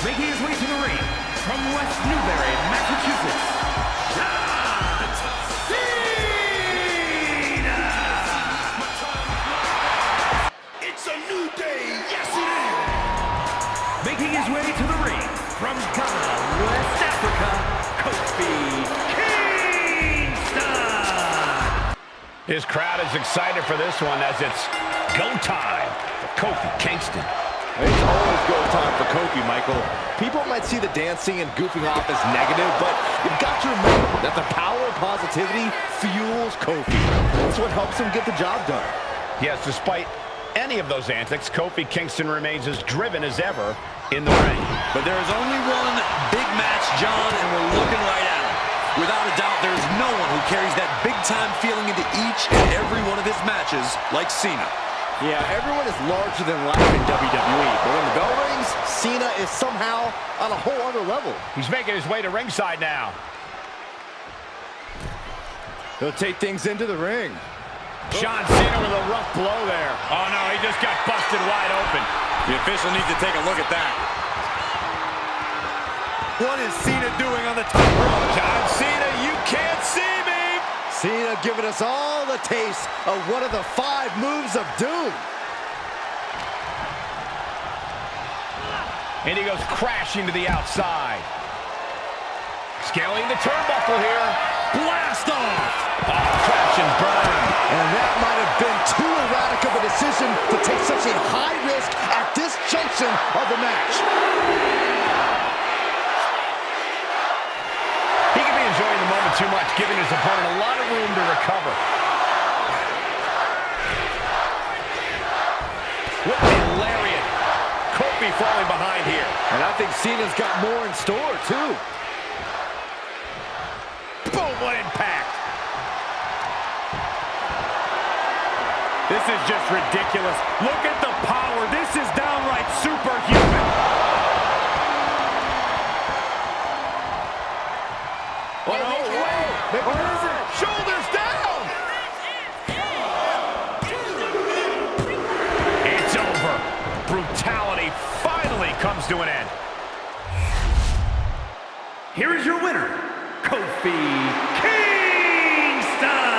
Making his way to the ring from West Newbury, Massachusetts, John Cena! It's a new day, yes it is! Making his way to the ring from Ghana, West Africa, Kofi Kingston! His crowd is excited for this one as it's go time for Kofi Kingston. It's always go time for Kofi, Michael. People might see the dancing and goofing off as negative, but you've got to remember that the power of positivity fuels Kofi. That's what helps him get the job done. Yes, despite any of those antics, Kofi Kingston remains as driven as ever in the ring. But there is only one big match, John, and we're looking right at it. Without a doubt, there is no one who carries that big-time feeling into each and every one of his matches like Cena. Yeah, everyone is larger than life in WWE, but when the bell rings, Cena is somehow on a whole other level. He's making his way to ringside now. He'll take things into the ring. John Cena with a rough blow there. Oh no, he just got busted wide open. The official needs to take a look at that. What is Cena doing on the top rope? John Cena, you can't see me! Cena giving us all the taste of one of the 5 moves of doom. And he goes crashing to the outside. Scaling the turnbuckle here. Blast off! Oh, crash and burn. And that might have been too erratic of a decision to take such a high risk at this junction of the match. He could be enjoying the moment too much, giving his opponent a lot of room to recover. What a lariat. Kofi falling behind here. And I think Cena's got more in store, too. Boom, what impact. This is just ridiculous. Look at the power. This is downright superhuman. Oh, no way. What is it? Shoulders down. It's over. Brutality finally comes to an end. Here is your winner, Kofi Kingston!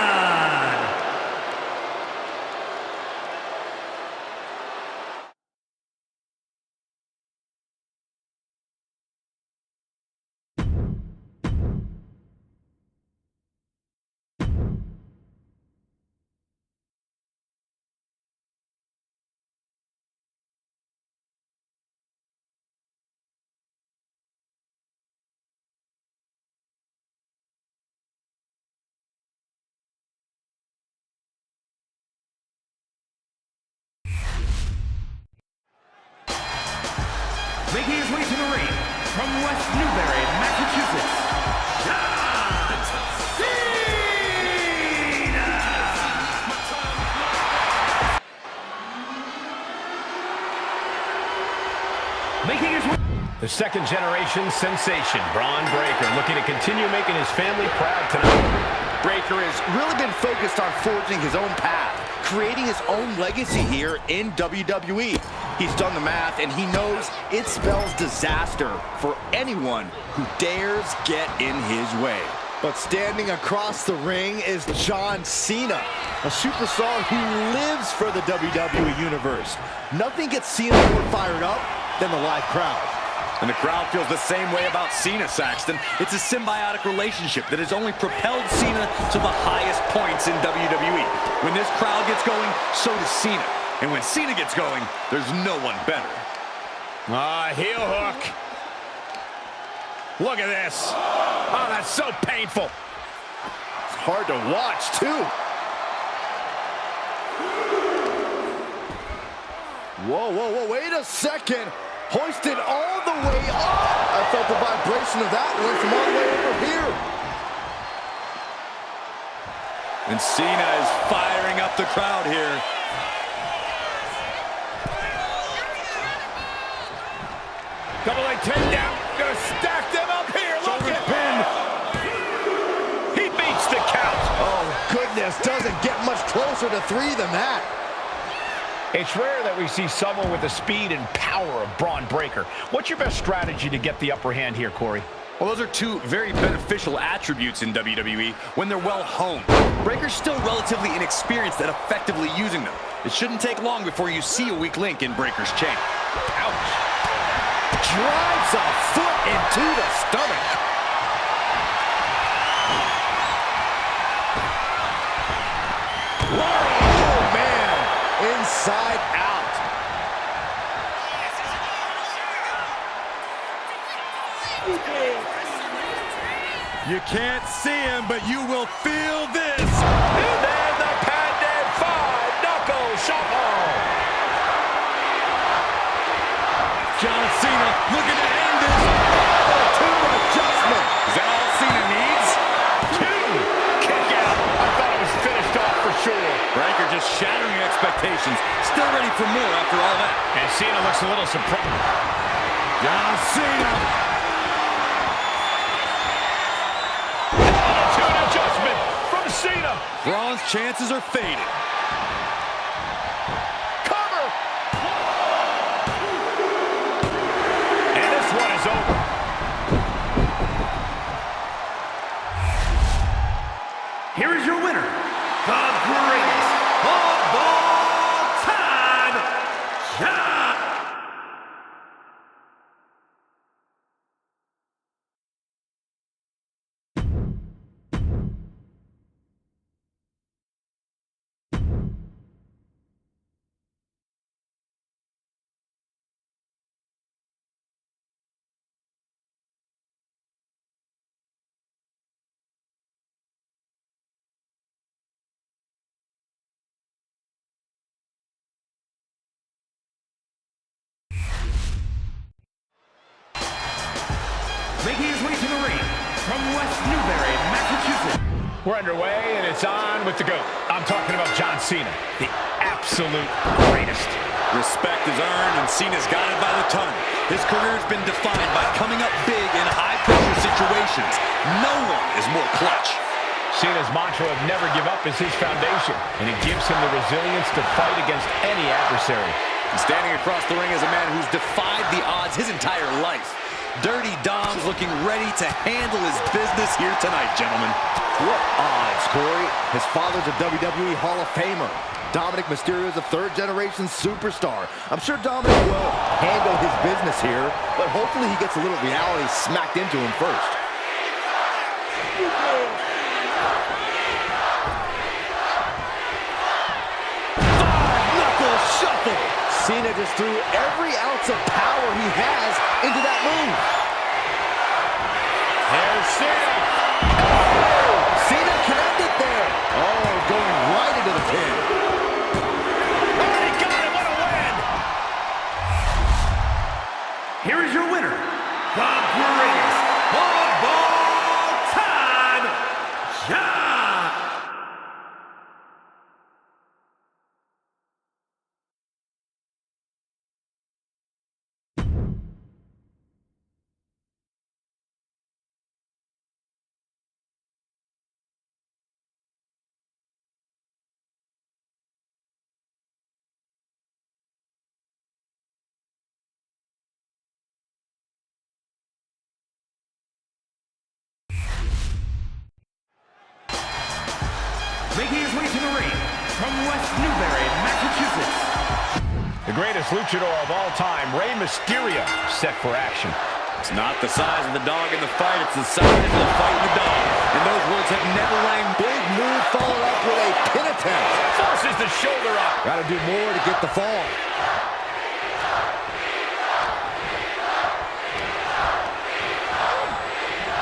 Making his way to the ring from West Newbury, Massachusetts, John Cena! Making his way... The second-generation sensation, Braun Breaker, looking to continue making his family proud tonight. Breaker has really been focused on forging his own path, creating his own legacy here in WWE. He's done the math, and he knows it spells disaster for anyone who dares get in his way. But standing across the ring is John Cena, a superstar who lives for the WWE Universe. Nothing gets Cena more fired up than the live crowd. And the crowd feels the same way about Cena, Saxton. It's a symbiotic relationship that has only propelled Cena to the highest points in WWE. When this crowd gets going, so does Cena. And when Cena gets going, there's no one better. Heel hook. Look at this. Oh, that's so painful. It's hard to watch, too. Whoa, whoa, whoa, wait a second. Hoisted all the way up. I felt the vibration of that one from all the way over here. And Cena is firing up the crowd here. Double leg takedown. Gonna stack them up here. Look at pin. He beats the count. Oh, goodness. Doesn't get much closer to 3 than that. It's rare that we see someone with the speed and power of Braun Breaker. What's your best strategy to get the upper hand here, Corey? Well, those are two very beneficial attributes in WWE when they're well honed. Breaker's still relatively inexperienced at effectively using them. It shouldn't take long before you see a weak link in Breaker's chain. Ouch. Drives a foot into the stomach. Oh, man. Inside out. You can't see him, but you will feel this. And then the patented 5-knuckle shuffle. John Cena looking to end this. Two adjustment. Is that all Cena needs? Two. Kick out. I thought it was finished off for sure. Breaker just shattering expectations. Still ready for more after all that. And Cena looks a little surprised. John Cena. Adjustment from Cena. Braun's chances are fading. Cover. And this one is over. Here is your winner, the greatest of all time, John. Making his way to the ring from West Newbury, Massachusetts. We're underway, and it's on with the GOAT. I'm talking about John Cena, the absolute greatest. Respect is earned, and Cena's got it by the ton. His career's been defined by coming up big in high-pressure situations. No one is more clutch. Cena's mantra of never give up is his foundation, and it gives him the resilience to fight against any adversary. And standing across the ring is a man who's defied the odds his entire life. Dirty Dom's looking ready to handle his business here tonight, gentlemen. What odds, Corey? His father's a WWE Hall of Famer. Dominic Mysterio is a third-generation superstar. I'm sure Dominic will handle his business here, but hopefully he gets a little reality smacked into him first. Five-knuckle shuffle. Cena just threw every ounce of power he has into that move. There's Cena. Oh, Cena connected there. Oh, going right into the pin. Oh, he got it. What a win. Here is your winner, the greatest of all time, John. Making his way to the ring from West Newbury, Massachusetts. The greatest luchador of all time, Rey Mysterio, set for action. It's not the size of the dog in the fight, it's the size of the fight in the dog. And those words have never rang. Big move followed up with a pin attempt. Forces the shoulder up. Got to do more to get the fall.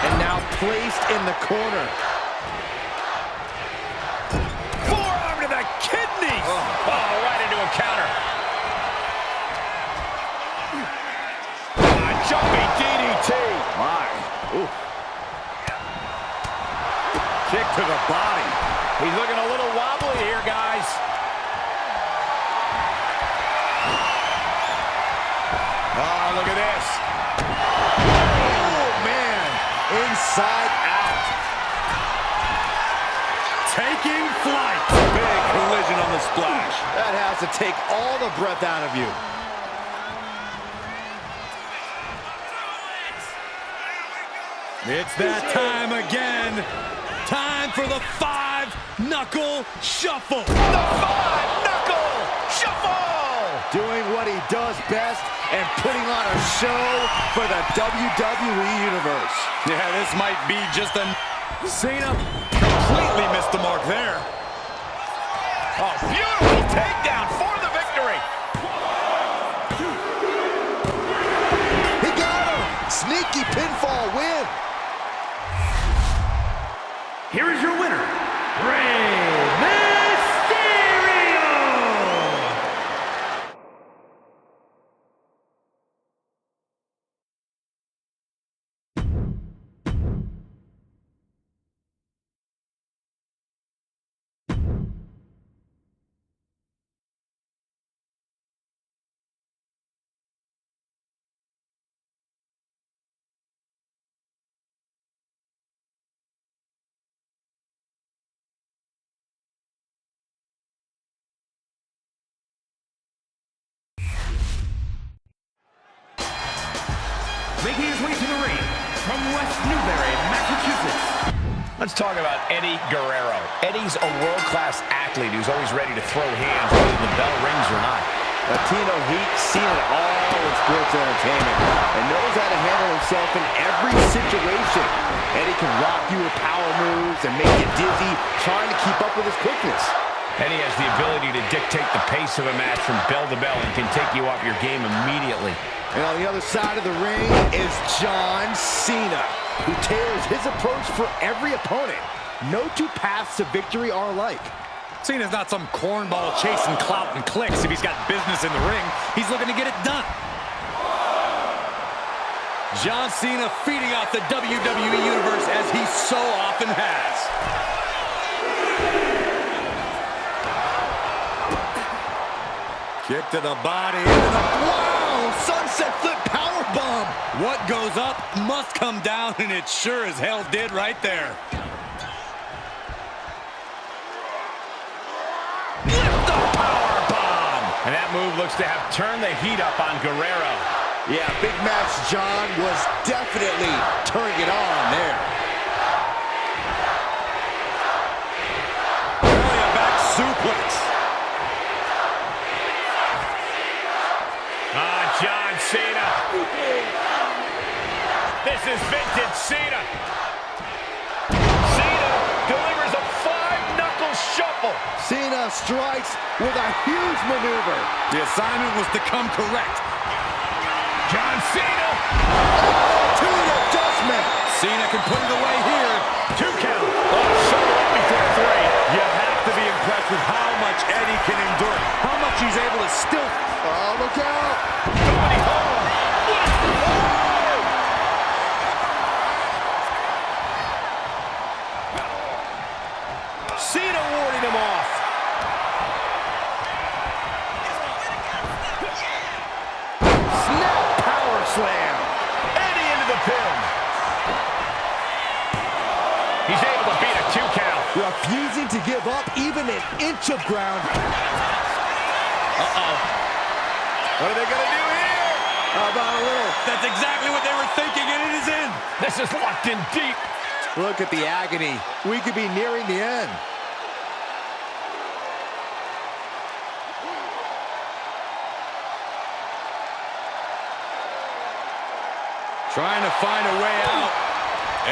And now placed in the corner. Forearm to the kidneys. Oh, right into a counter. Jumping DDT. My. Ooh. Kick to the body. He's looking a little wobbly here, guys. Oh, look at this. Oh, man. Inside out. taking flight. Big collision on the splash. That has to take all the breath out of you. It's that time again. Time for the five-knuckle shuffle. The five-knuckle shuffle! Doing what he does best and putting on a show for the WWE Universe. Yeah, this might be just a... Cena completely missed the mark there. Oh, beautiful takedown for the victory. He got him. Sneaky pinfall win. Here is your winner, Rey Mysterio! Making his way to the ring from West Newbury, Massachusetts. Let's talk about Eddie Guerrero. Eddie's a world-class athlete who's always ready to throw hands whether the bell rings or not. Latino heat, seen it all in sports entertainment, and knows how to handle himself in every situation. Eddie can rock you with power moves and make you dizzy, trying to keep up with his quickness. Eddie has the ability to dictate the pace of a match from bell to bell and can take you off your game immediately. And on the other side of the ring is John Cena, who tailors his approach for every opponent. No two paths to victory are alike. Cena's not some cornball chasing clout and clicks. If he's got business in the ring, he's looking to get it done. John Cena feeding off the WWE Universe as he so often has. Kick to the body. Wow! Sunset flip powerbomb! What goes up must come down, and it sure as hell did right there. Lift the powerbomb! And that move looks to have turned the heat up on Guerrero. Yeah, Big Match John was definitely turning it on there. Really a back suplex. John Cena. This is vintage Cena. Cena delivers a five-knuckle shuffle. Cena strikes with a huge maneuver. The assignment was to come correct. John Cena. Oh, to an adjustment. Cena can put it away here. 2 count. Oh, shoulder up before 3. You have to be impressed with how much Eddie can endure. How much he's able to still... Oh, look out. Nobody home. Cena warding him off. Snap power slam. Eddie into the pin. He's able to beat a 2 count. Refusing to give up even an inch of ground. Uh-oh. What are they going to do here? How about a little? That's exactly what they were thinking, and it is in. This is locked in deep. Look at the agony. We could be nearing the end. Trying to find a way out.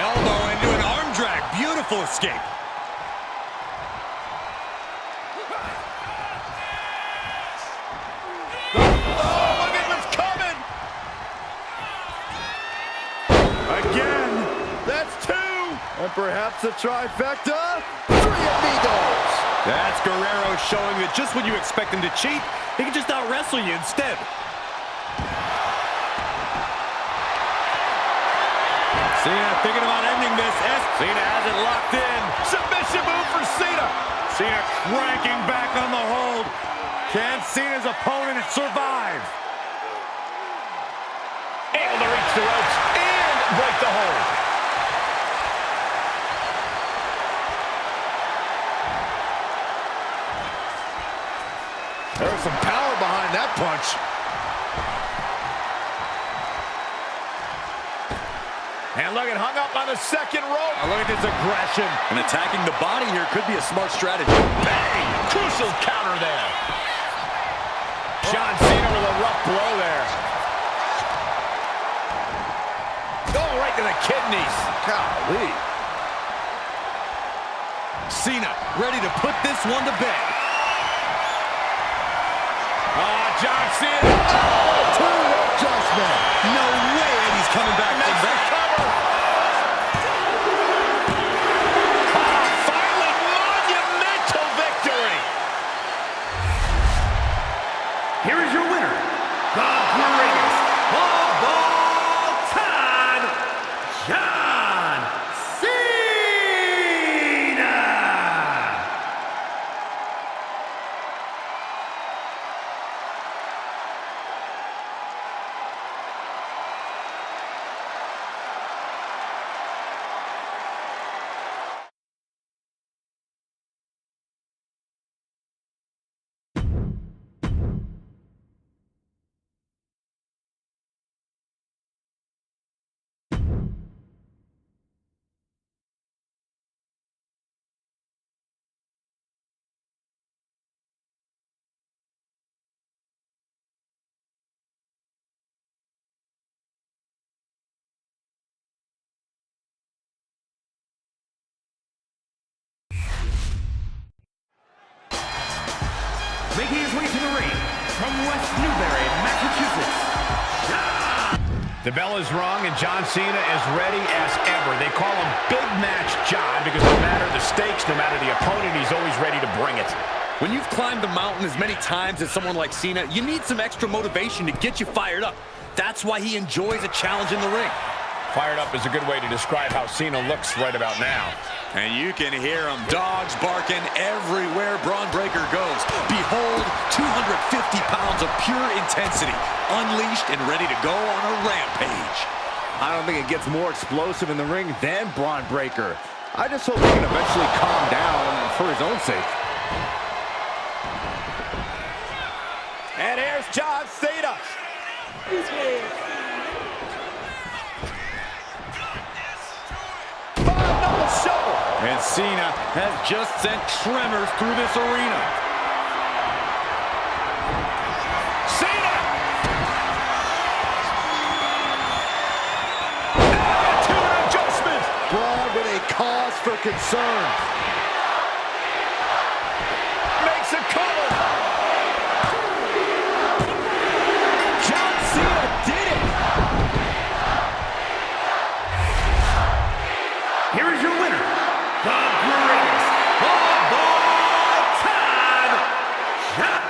Elbow into an arm drag. Beautiful escape. And perhaps a trifecta. 3 amigos. That's Guerrero showing that just when you expect him to cheat, he can just out-wrestle you instead. Cena thinking about ending this. Cena has it locked in. Submission move for Cena. Cena cranking back on the hold. Can Cena's opponent survive? Able to reach the ropes and break the hold. punch. And look at hung up on the second rope. Look at this aggression. And attacking the body here could be a smart strategy. Bang! Crucial counter there. John Cena with a rough blow there. Oh, right to the kidneys. Golly. Cena ready to put this one to bed. John Cena. Oh, two adjustment. No way Eddie's coming back from that. Finally, monumental victory. Here is your winner, the greatest of all time, John Cena! Making his way to the ring from West Newbury, Massachusetts, John! The bell is rung and John Cena is ready as ever. They call him Big Match John because no matter the stakes, no matter the opponent, he's always ready to bring it. When you've climbed the mountain as many times as someone like Cena, you need some extra motivation to get you fired up. That's why he enjoys a challenge in the ring. Fired up is a good way to describe how Cena looks right about now. And you can hear him, dogs barking everywhere Braun Breaker goes. Behold, 250 pounds of pure intensity, unleashed and ready to go on a rampage. I don't think it gets more explosive in the ring than Braun Breaker. I just hope he can eventually calm down for his own sake. And here's John Cena. And Cena has just sent tremors through this arena. Cena! Attitude adjustment! Braun with a cause for concern. Makes a cover! John Cena did it! Here is your winner, the greatest of all time, John!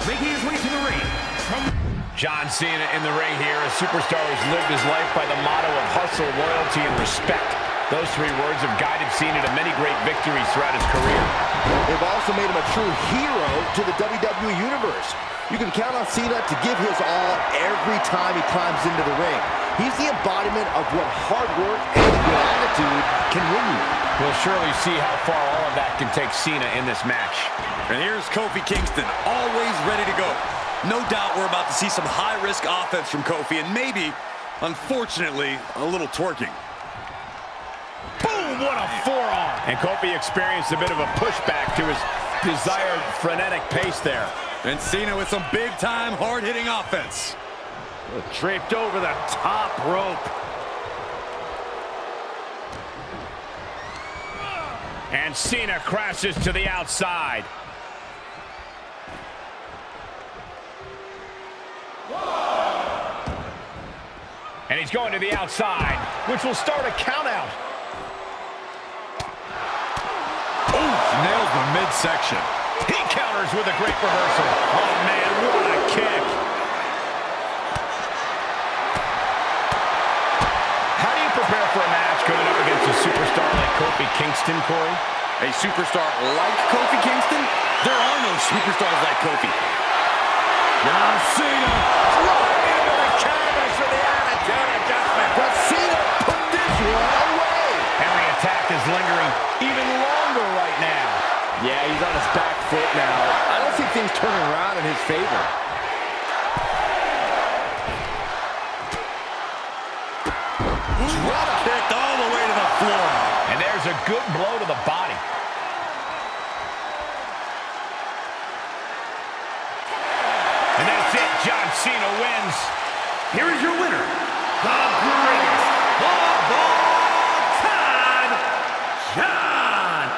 Making his way to the ring from John Cena in the ring here. A superstar who's lived his life by the motto of hustle, loyalty, and respect. Those three words have guided Cena to many great victories throughout his career. They've also made him a true hero to the WWE Universe. You can count on Cena to give his all every time he climbs into the ring. He's the embodiment of what hard work and a good attitude can win you. We'll surely see how far all of that can take Cena in this match. And here's Kofi Kingston, always ready to go. No doubt we're about to see some high-risk offense from Kofi, and maybe, unfortunately, a little twerking. Boom! What a forearm! And Kofi experienced a bit of a pushback to his desired frenetic pace there. And Cena with some big-time, hard-hitting offense. Draped over the top rope. And Cena crashes to the outside. And he's going to the outside, which will start a countout. Nails the midsection. He counters counters with a great reversal. Oh, man, what a kick. How do you prepare for a match going up against a superstar like Kofi Kingston, Corey? A superstar like Kofi Kingston? There are no superstars like Kofi. John Cena right into the canvas for the attitude adjustment. But Cena put this one away. And the attack is lingering even longer right now. Yeah, he's on his back foot now. I don't see things turning around in his favor. Drop kicked all the way to the floor. And there's a good blow to the body. And that's it. John Cena wins. Here is your winner, the greatest of all time, John.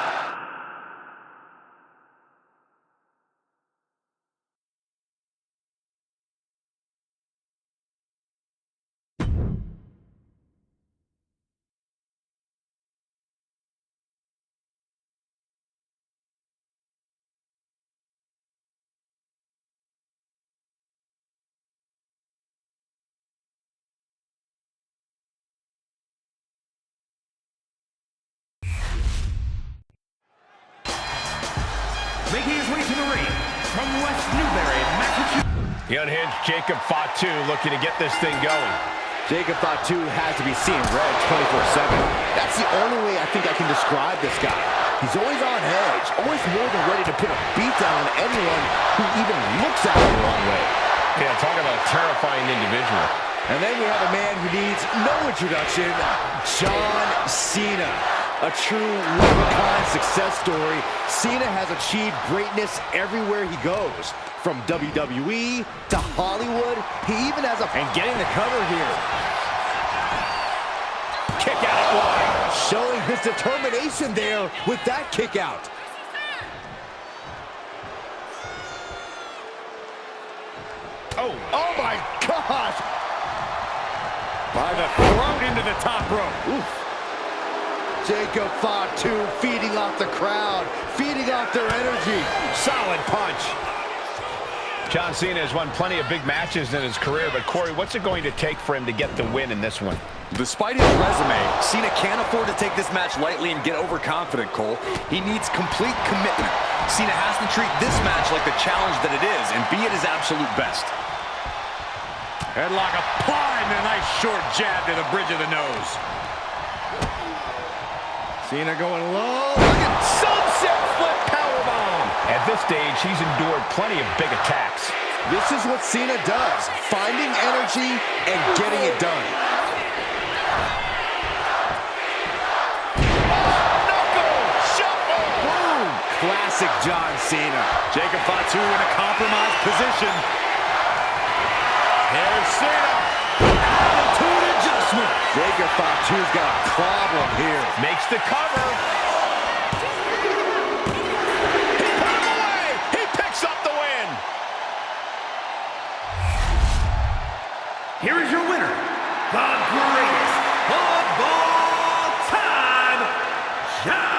Making his way to the ring from West Newbury, Massachusetts. The unhinged Jacob Fatu looking to get this thing going. Jacob Fatu has to be seeing red 24/7. That's the only way I think I can describe this guy. He's always on edge, always more than ready to put a beat down on anyone who even looks at him the wrong way. Yeah, talk about a terrifying individual. And then we have a man who needs no introduction, John Cena. A true one-of-a-kind success story. Cena has achieved greatness everywhere he goes. From WWE to Hollywood, he even has a... And getting the cover here. Kick out wide. Showing his determination there with that kick out. Oh my gosh! By the throat into the top rope. Oof. Jacob Fatu feeding off the crowd, feeding off their energy. Solid punch. John Cena has won plenty of big matches in his career, but Corey, what's it going to take for him to get the win in this one? Despite his resume, Cena can't afford to take this match lightly and get overconfident, Cole. He needs complete commitment. Cena has to treat this match like the challenge that it is and be at his absolute best. Headlock applied and a nice short jab to the bridge of the nose. Cena going low. Look at sunset flip powerbomb. At this stage, he's endured plenty of big attacks. This is what Cena does, finding energy and getting it done. Knuckle shuffle. Boom. Classic John Cena. Jacob Fatu in a compromised position. Here's Cena. Attitude adjustment. Jacob Fatu's got a problem here. Makes the cover. He put him away. He picks up the win. Here is your winner, the greatest of all time, John.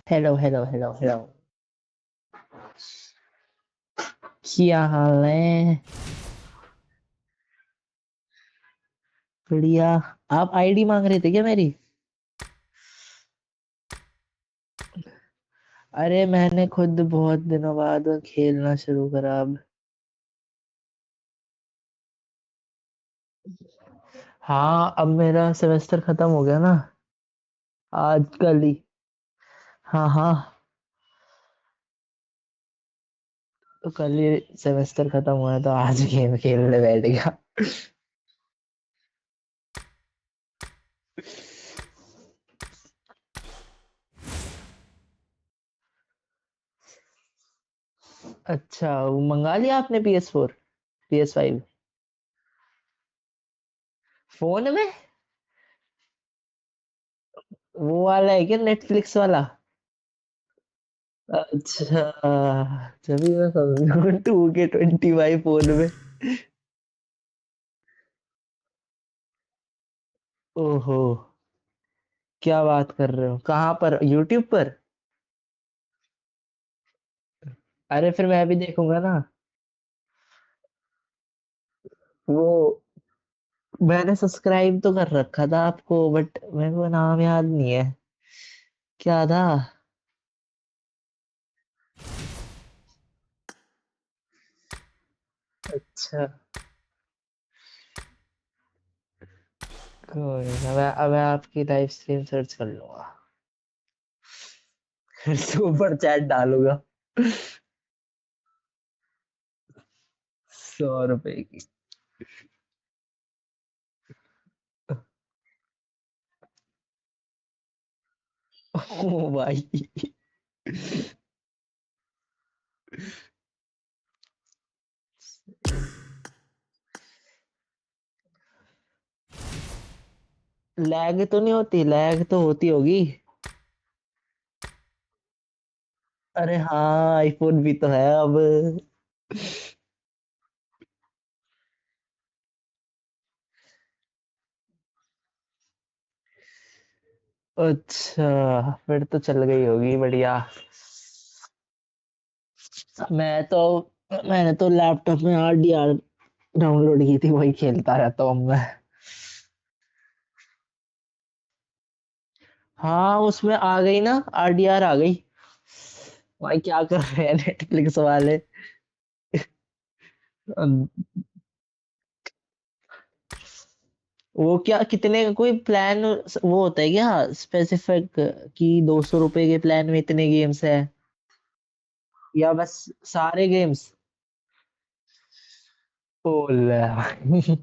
Hello hello hello hello. क्या हाल है? बढ़िया। आप ID मांग रहे थे क्या मेरी? अरे मैंने खुद बहुत दिनों बाद खेलना शुरू करा अब। हाँ, अब मेरा सेमेस्टर खत्म हो गया ना। आज कल ही। हाँ हाँ। तो कल ही सेमेस्टर खत्म हुआ है तो आज गेम खेलने बैठ गया। अच्छा, वो मंगा लिया आपने PS4, PS5? फोन में? वो वाला है क्या, नेटफ्लिक्स वाला? अच्छा, तभी मैं समझ 2K25 फोन में। ओहो, क्या बात कर रहे हो? कहाँ पर, यूट्यूब पर? अरे फिर मैं भी देखूंगा ना। वो मैंने सब्सक्राइब तो कर रखा था आपको, बट मेरे को नाम याद नहीं है। क्या था? अच्छा, कोई नहीं, मैं आपकी लाइव स्ट्रीम सर्च कर लूंगा। फिर सुपर चैट डालूंगा। 100 रुपए की। ओ भाई, लैग तो नहीं होती? लैग तो होती होगी। अरे हाँ, आईफोन भी तो है अब। अच्छा, फिर तो चल गई होगी बढ़िया। मैं तो मैंने तो लैपटॉप में RDR डाउनलोड की थी, वही खेलता रहता हूँ मैं। हाँ, उसमें आ गई ना, RDR आ गई। भाई क्या कर रहे हैं नेटफ्लिक्स वाले? अम, वो क्या, कितने का कोई प्लान वो होता है क्या स्पेसिफिक, कि 200 रुपए के प्लान में इतने गेम्स है, या बस सारे गेम्स? ओले भाई।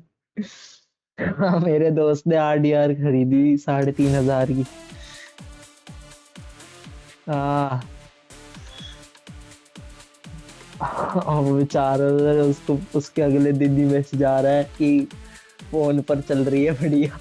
हाँ, मेरे दोस्त ने RDR खरीदी 3,500 की। हाँ। और वो बेचारा, उसको उसके अगले दिन ही मैसेज आ रहा है कि फोन पर चल रही है बढ़िया।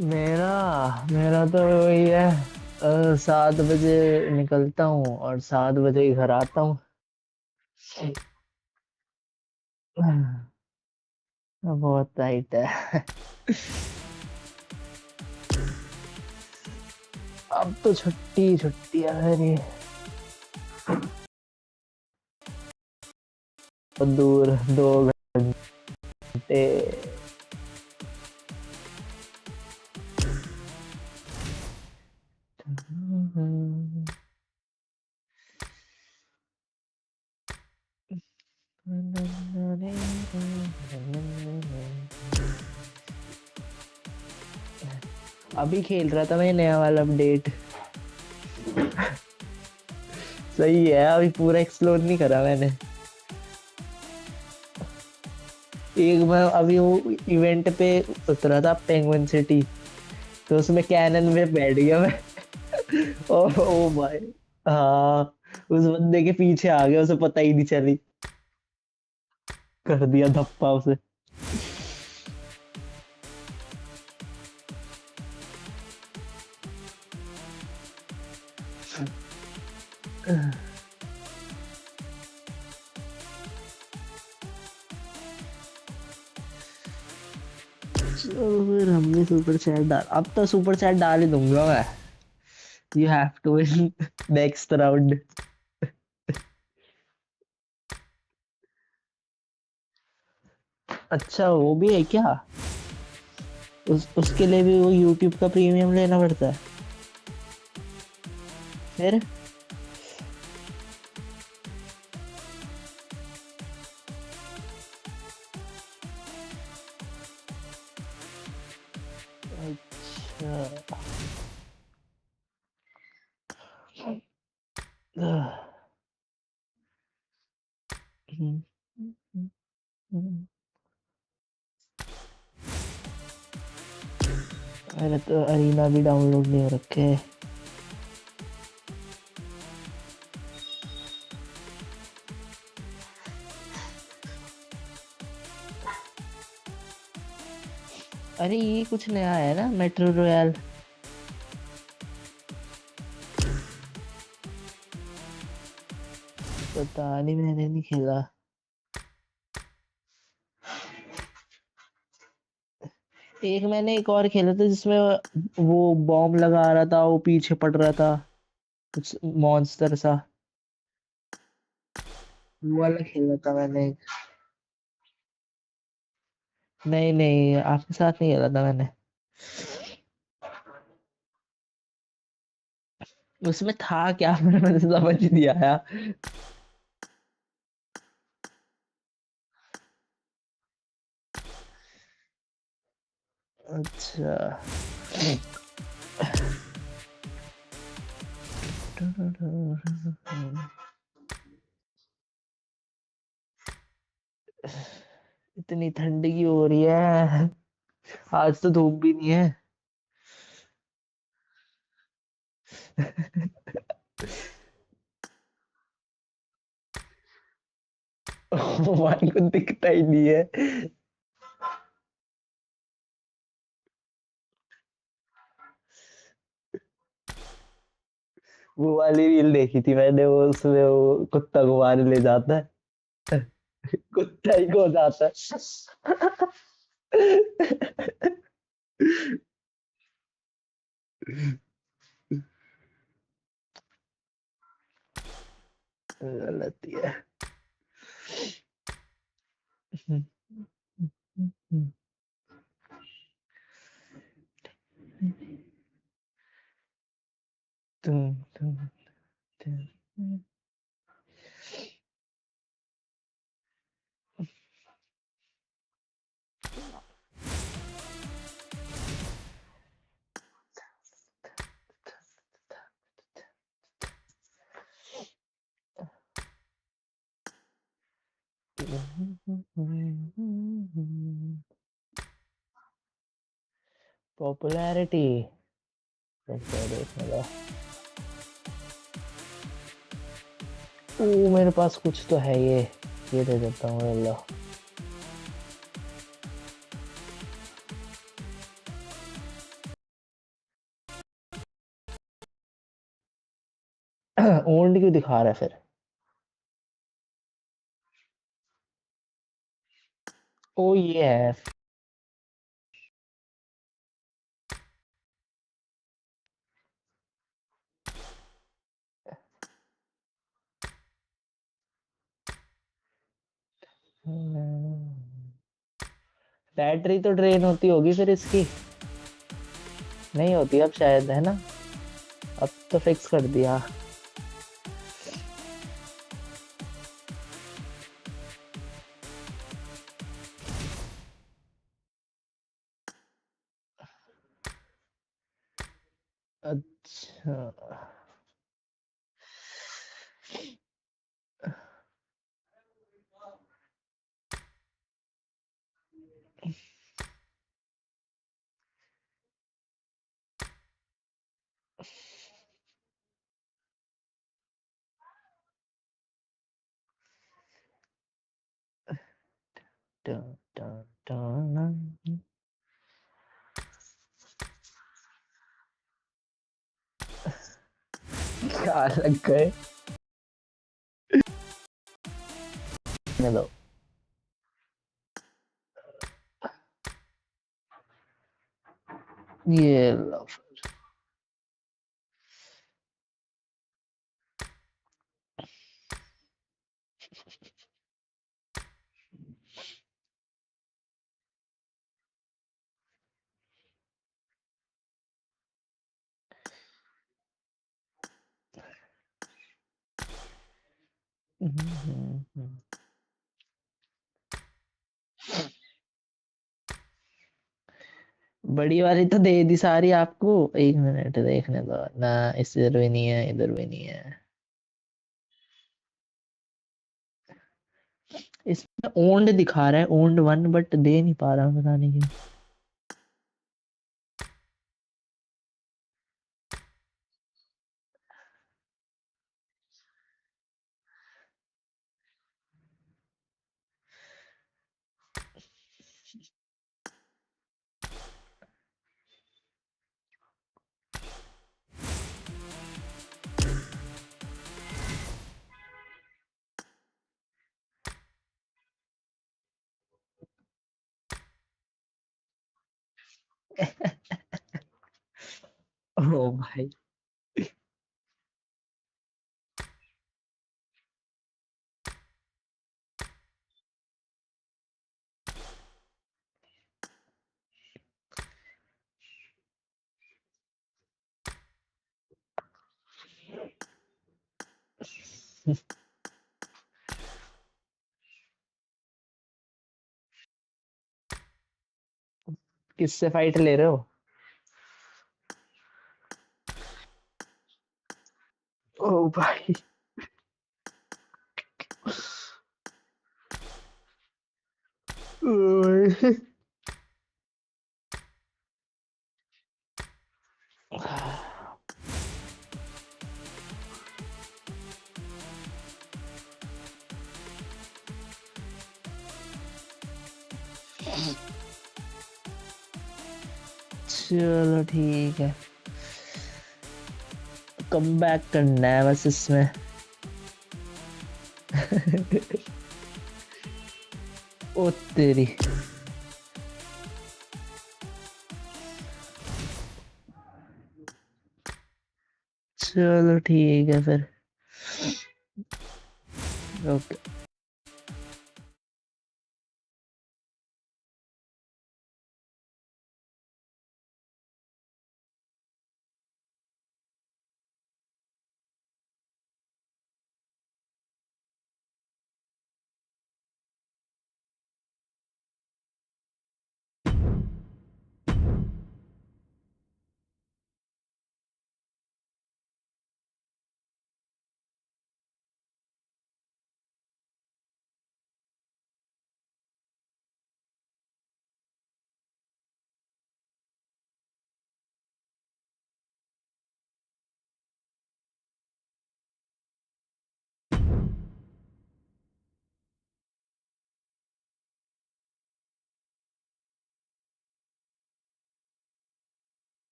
मेरा मेरा तो वही है। 7 बजे निकलता हूँ और 7 बजे ही घर आता हूँ। बहुत टाइट है। अब तो छुट्टी छुट्टी है मेरी। बहुत दूर, 2 घंटे। अभी खेल रहा था मैं नया वाला अपडेट। सही है, अभी पूरा एक्सप्लोर नहीं करा मैंने। एक मैं अभी वो इवेंट पे उतरा था, पेंगुइन सिटी, तो उसमें कैनन में बैठ गया मैं। ओ भाई। हाँ, उस बंदे के पीछे आ गया, उसे पता ही नहीं चली। कर दिया धप्पा उसे। चलो फिर हम भी सुपर चैट डाल, अब तो सुपर चैट डाल ही दूंगा मैं। You have to win next round. अच्छा वो भी है क्या? उसके लिए भी वो यूट्यूब का प्रीमियम लेना पड़ता है फिर? अच्छा। मैंने तो अरीना भी डाउनलोड नहीं हो रखे। अरे ये कुछ नया है ना, मेट्रो रॉयल? पता नहीं, मैंने नहीं खेला। एक मैंने एक और खेला था जिसमें वो बॉम्ब लगा रहा था, वो पीछे पड़ रहा था, कुछ मॉन्स्टर सा। वो वाला खेला था मैंने। नहीं नहीं, आपके साथ नहीं खेला था मैंने। उसमें था क्या? मुझे समझ नहीं आया। अच्छा। इतनी ठंडी क्यों हो रही है? आज तो धूप भी नहीं है। हमारे को दिखता ही नहीं है। वो वाली रील देखी थी मैंने, वो उसमें वो कुत्ता को मार ले जाता है। कुत्ता ही को जाता है। गलत ही है। तुम तुम पॉपुलैरिटी देखने दो। ओ मेरे पास कुछ तो है, ये दे देता हूँ, ये लो। ओल्ड क्यों दिखा रहा है फिर? ओ ये है। बैटरी तो ड्रेन होती होगी फिर इसकी? नहीं होती अब शायद, है ना? अब तो फिक्स कर दिया। अच्छा। क्या लग गए दो ये लो बड़ी वाली तो दे दी सारी आपको। एक मिनट देखने दो ना, इधर भी नहीं है, इधर भी नहीं है। इसमें ओन्ड दिखा रहा है, ओन्ड 1, बट दे नहीं पा रहा हूँ, पता नहीं क्यों। ओ भाई किससे फाइट ले रहे हो? ओ भाई ओ भाई। चलो ठीक है, कम बैक करना है बस इसमें। ओ तेरी, चलो ठीक है फिर, okay.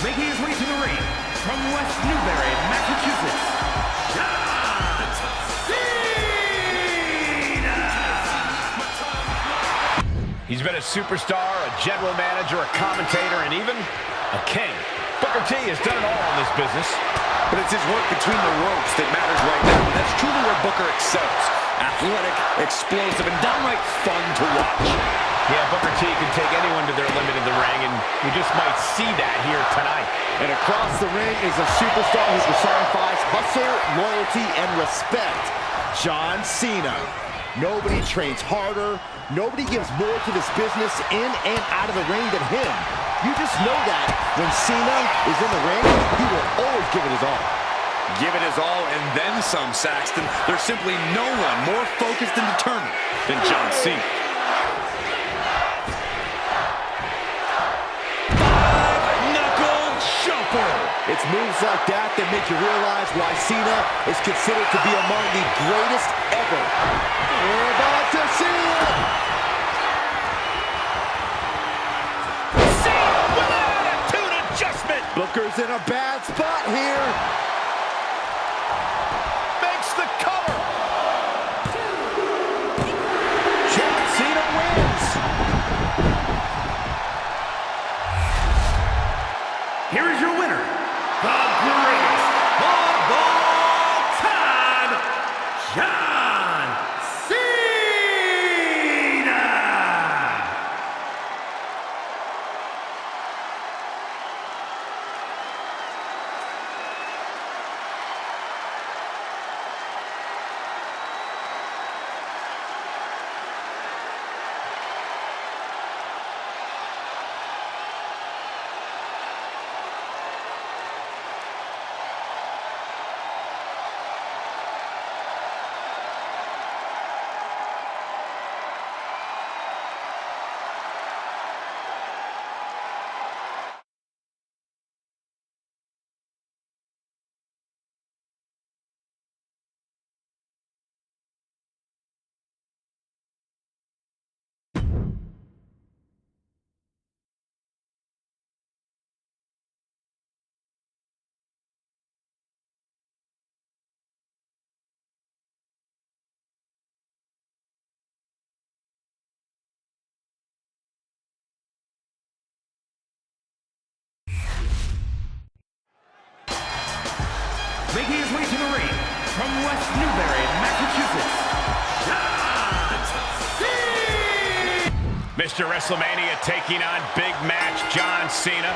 Making his way to the ring from West Newbury, Massachusetts, John Cena! He's been a superstar, a general manager, a commentator, and even a king. Booker T has done it all in this business. But it's his work between the ropes that matters right now. And that's truly where Booker excels. Athletic, explosive, and downright fun to watch. Yeah, Booker T can take anyone to their limit in the ring, and we just might see that here tonight. And across the ring is a superstar who personifies hustle, loyalty, and respect. John Cena. Nobody trains harder. Nobody gives more to this business in and out of the ring than him. You just know that when Cena is in the ring, he will always give it his all. Give it his all and then some, Saxton. There's simply no one more focused and determined than John Cena. moves like that that make you realize why Cena is considered to be among the greatest ever. We're about to see it! Cena with an attitude adjustment. Booker's in a bad spot here. Makes the cover. John Cena wins. Here is your winner, the greatest of all time, John Cena! Making his way to the ring from West Newbury, Massachusetts, John Cena! Mr. WrestleMania taking on big match John Cena.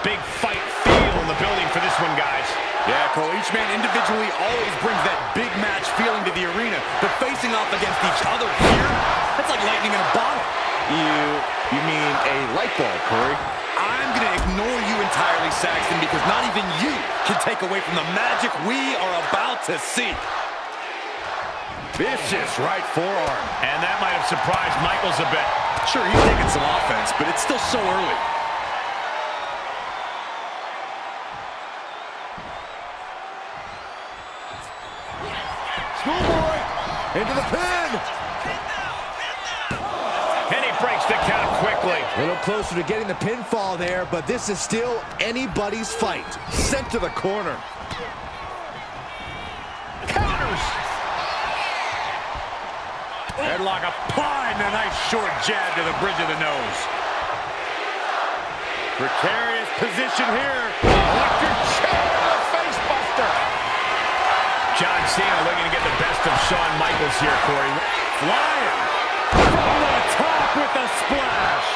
Big fight feel in the building for this one, guys. Yeah, Cole, each man individually always brings that big match feeling to the arena, but facing off against each other here, that's like lightning in a bottle. You mean a light bulb, Corey? I'm going to ignore you entirely, Saxton, because not even you can take away from the magic we are about to see. Vicious right forearm. And that might have surprised Michaels a bit. Sure, he's taking some offense, but it's still so early. Schoolboy into the pin. And he breaks the count quickly. A little closer to getting the pinfall there, but this is still anybody's fight. Sent to the corner. Counters. Headlock applied and a nice short jab to the bridge of the nose. Precarious position here. Electric chair to the face buster. John Cena looking to get the best of Shawn Michaels here, Corey. Flying from the top with the splash.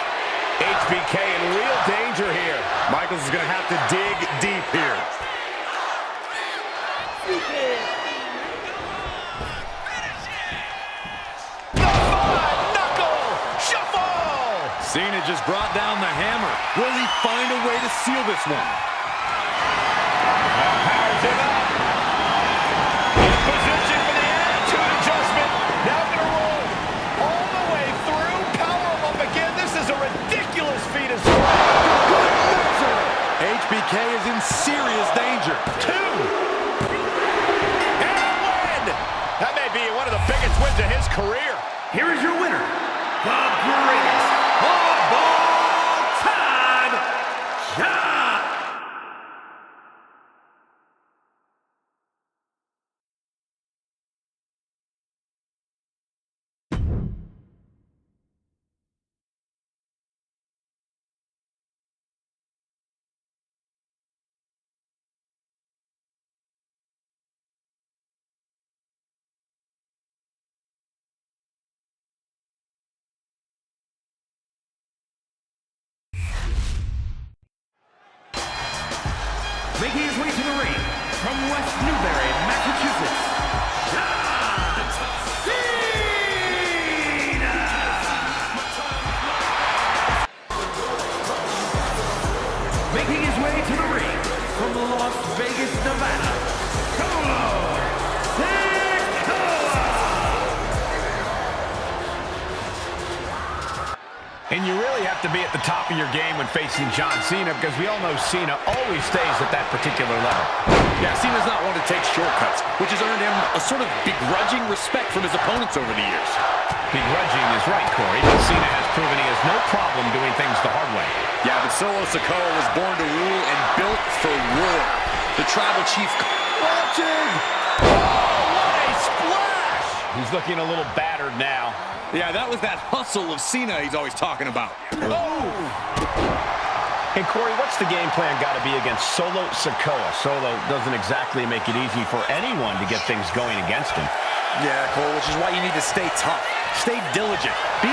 HBK in real danger here. Michaels is going to have to dig deep here. The five-knuckle shuffle. Cena just brought down the hammer. Will he find a way to seal this one? Powers it up. In position for the attitude adjustment. Now going to roll all the way through. Power him up again. This is a ridiculous feat of strength. Good measure. HBK is in serious danger. 2. And a win. That may be one of the biggest wins of his career. Here is your winner, the greatest of all time, John! Making his way to the ring from West Newbury, Massachusetts, John Cena! Making his way to the ring from Las Vegas, Nevada, Solo Sikoa! In And you really have to be at the top of your game when facing John Cena, because we all know Cena always stays at that particular level. Yeah, Cena's not one to take shortcuts, which has earned him a sort of begrudging respect from his opponents over the years. Begrudging is right, Corey, but Cena has proven he has no problem doing things the hard way. Yeah, but Solo Sikoa was born to rule and built for war. The Tribal Chief watching! Oh, what a splash! He's looking a little battered now. Yeah, that was that hustle of Cena he's always talking about. Oh! Hey, Corey, what's the game plan got to be against Solo Sikoa? Solo doesn't exactly make it easy for anyone to get things going against him. Yeah, Cole, which is why you need to stay tough. Stay diligent. He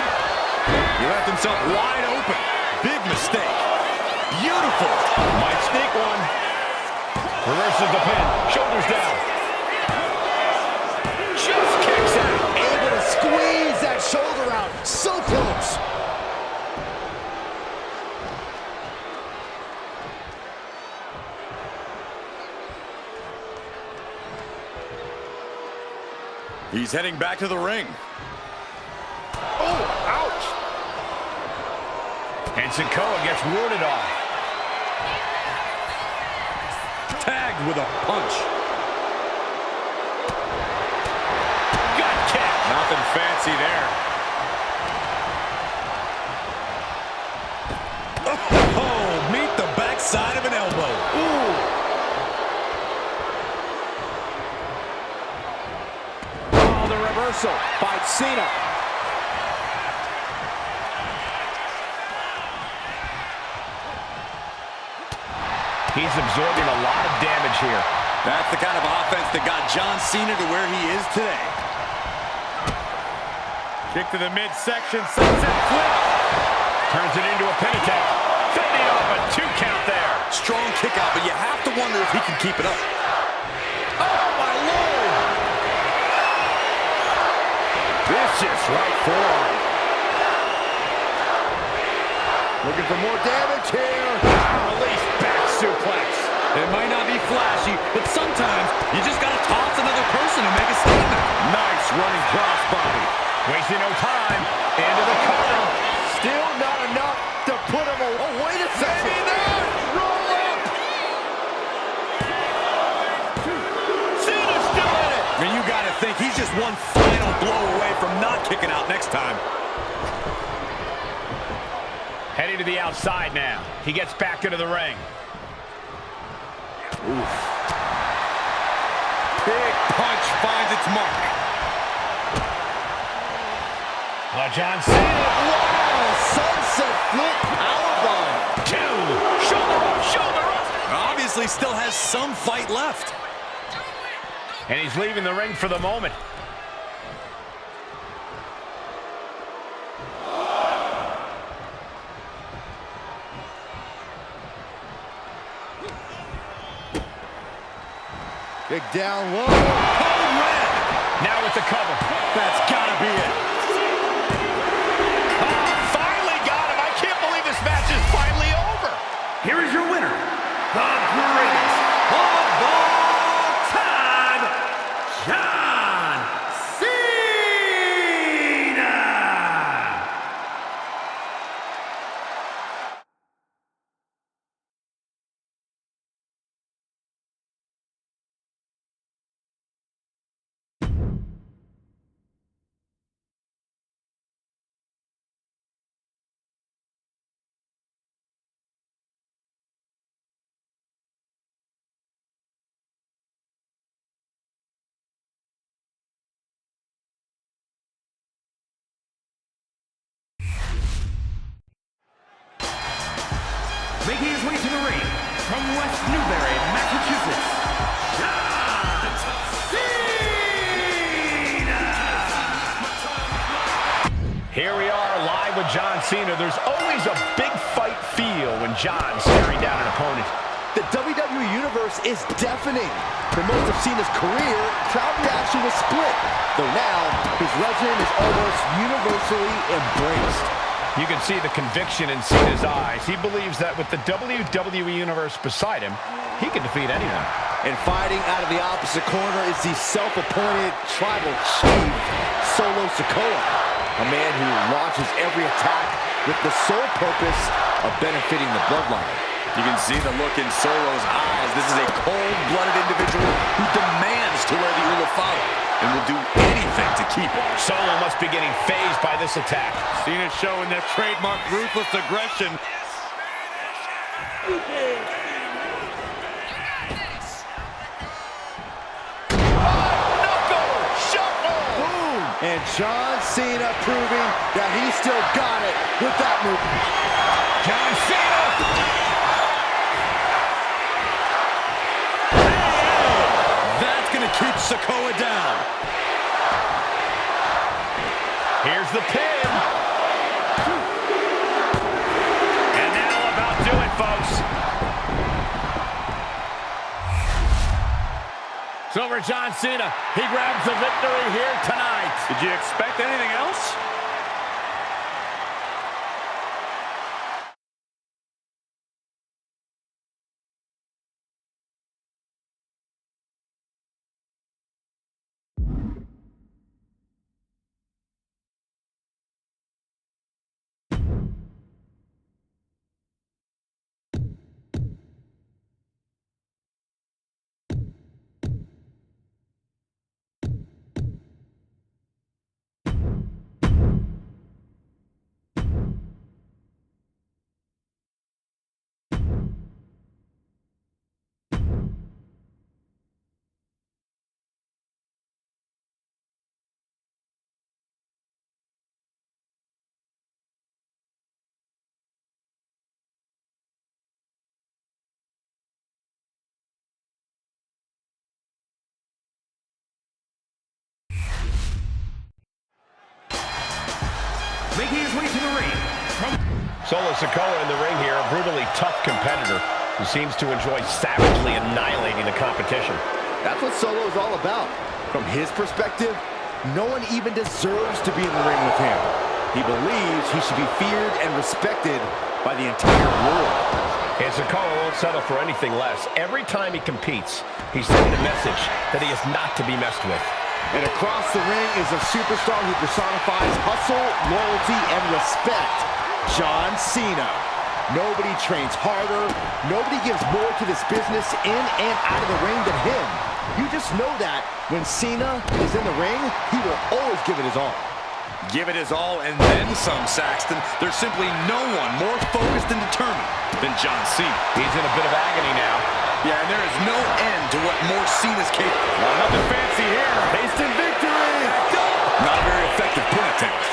left himself wide open. Big mistake. Beautiful. Might sneak one. Reverses the pin. Shoulders down. Just kicks out. Able to squeeze that shoulder out. So close. He's heading back to the ring. Oh, ouch. And Sikoa gets warded off. Tagged with a punch. Gut kick. Nothing fancy there. Oh, meet the backside of an elbow. Ooh. Oh, the reversal by Cena. He's absorbing a lot of damage here. That's the kind of offense that got John Cena to where he is today. Kick to the midsection, sunset flip. Turns it into a pin attack. Fending off a 2 count there. Strong kick out, but you have to wonder if he can keep it up. Oh, my Lord. Vicious right forearm. Looking for more damage here. Release back suplex. It might not be flashy, but sometimes you just got to toss another person and make a statement. Nice running crossbody. Wasting no time. Into the cover. Still not enough to put him away. Oh, wait a second. Maybe not. Roll up. Cena's still in it. And you got to think he's just one final blow away from not kicking out next time. Heading to the outside now. He gets back into the ring. Oof. Big punch finds its mark. John Cena. Wow, sunset flip powerbomb. 2. Shoulder up, shoulder up. Obviously still has some fight left. And he's leaving the ring for the moment. Big down low. Code red. Now with the cover. That's got to be it. Oh, finally got him. I can't believe this match is finally over. Here is your winner, the greatest of all time, John Cena! Making his way to the ring from West Newbury, Massachusetts, John Cena! Here we are live with John Cena. There's always a big fight feel when John's staring down an opponent. The WWE Universe is deafening. For most of Cena's career, crowd reaction was split, though now his legend is almost universally embraced. You can see the conviction in Cena's eyes. He believes that with the WWE Universe beside him, he can defeat anyone. And fighting out of the opposite corner is the self-appointed tribal chief, Solo Sikoa, a man who launches every attack with the sole purpose of benefiting the bloodline. You can see the look in Solo's eyes. This is a cold-blooded individual who demands to wear the Ulafala and will do anything to keep it. Solo must be getting phased by this attack. Cena showing that trademark ruthless aggression. And John Cena proving that he still got it with that move. John Cena! That's going to keep Sikoa down. Here's the pin. And that'll about do it, folks. It's over John Cena. He grabs the victory here tonight. Did you expect anything else? Making his way to the ring from Solo Sikoa in the ring here, a brutally tough competitor who seems to enjoy savagely annihilating the competition. That's what Solo is all about. From his perspective, no one even deserves to be in the ring with him. He believes he should be feared and respected by the entire world. And Sikoa won't settle for anything less. Every time he competes, he's sending a message that he is not to be messed with. And across the ring is a superstar who personifies hustle, loyalty, and respect. John Cena. Nobody trains harder. Nobody gives more to this business in and out of the ring than him. You just know that when Cena is in the ring, he will always give it his all. Give it his all and then some, Saxton. There's simply no one more focused and determined than John Cena. He's in a bit of agony now. Yeah, and there is no end to what more Cena's capable. Well, nothing fancy here. Instant victory! Not a very effective pin attempt.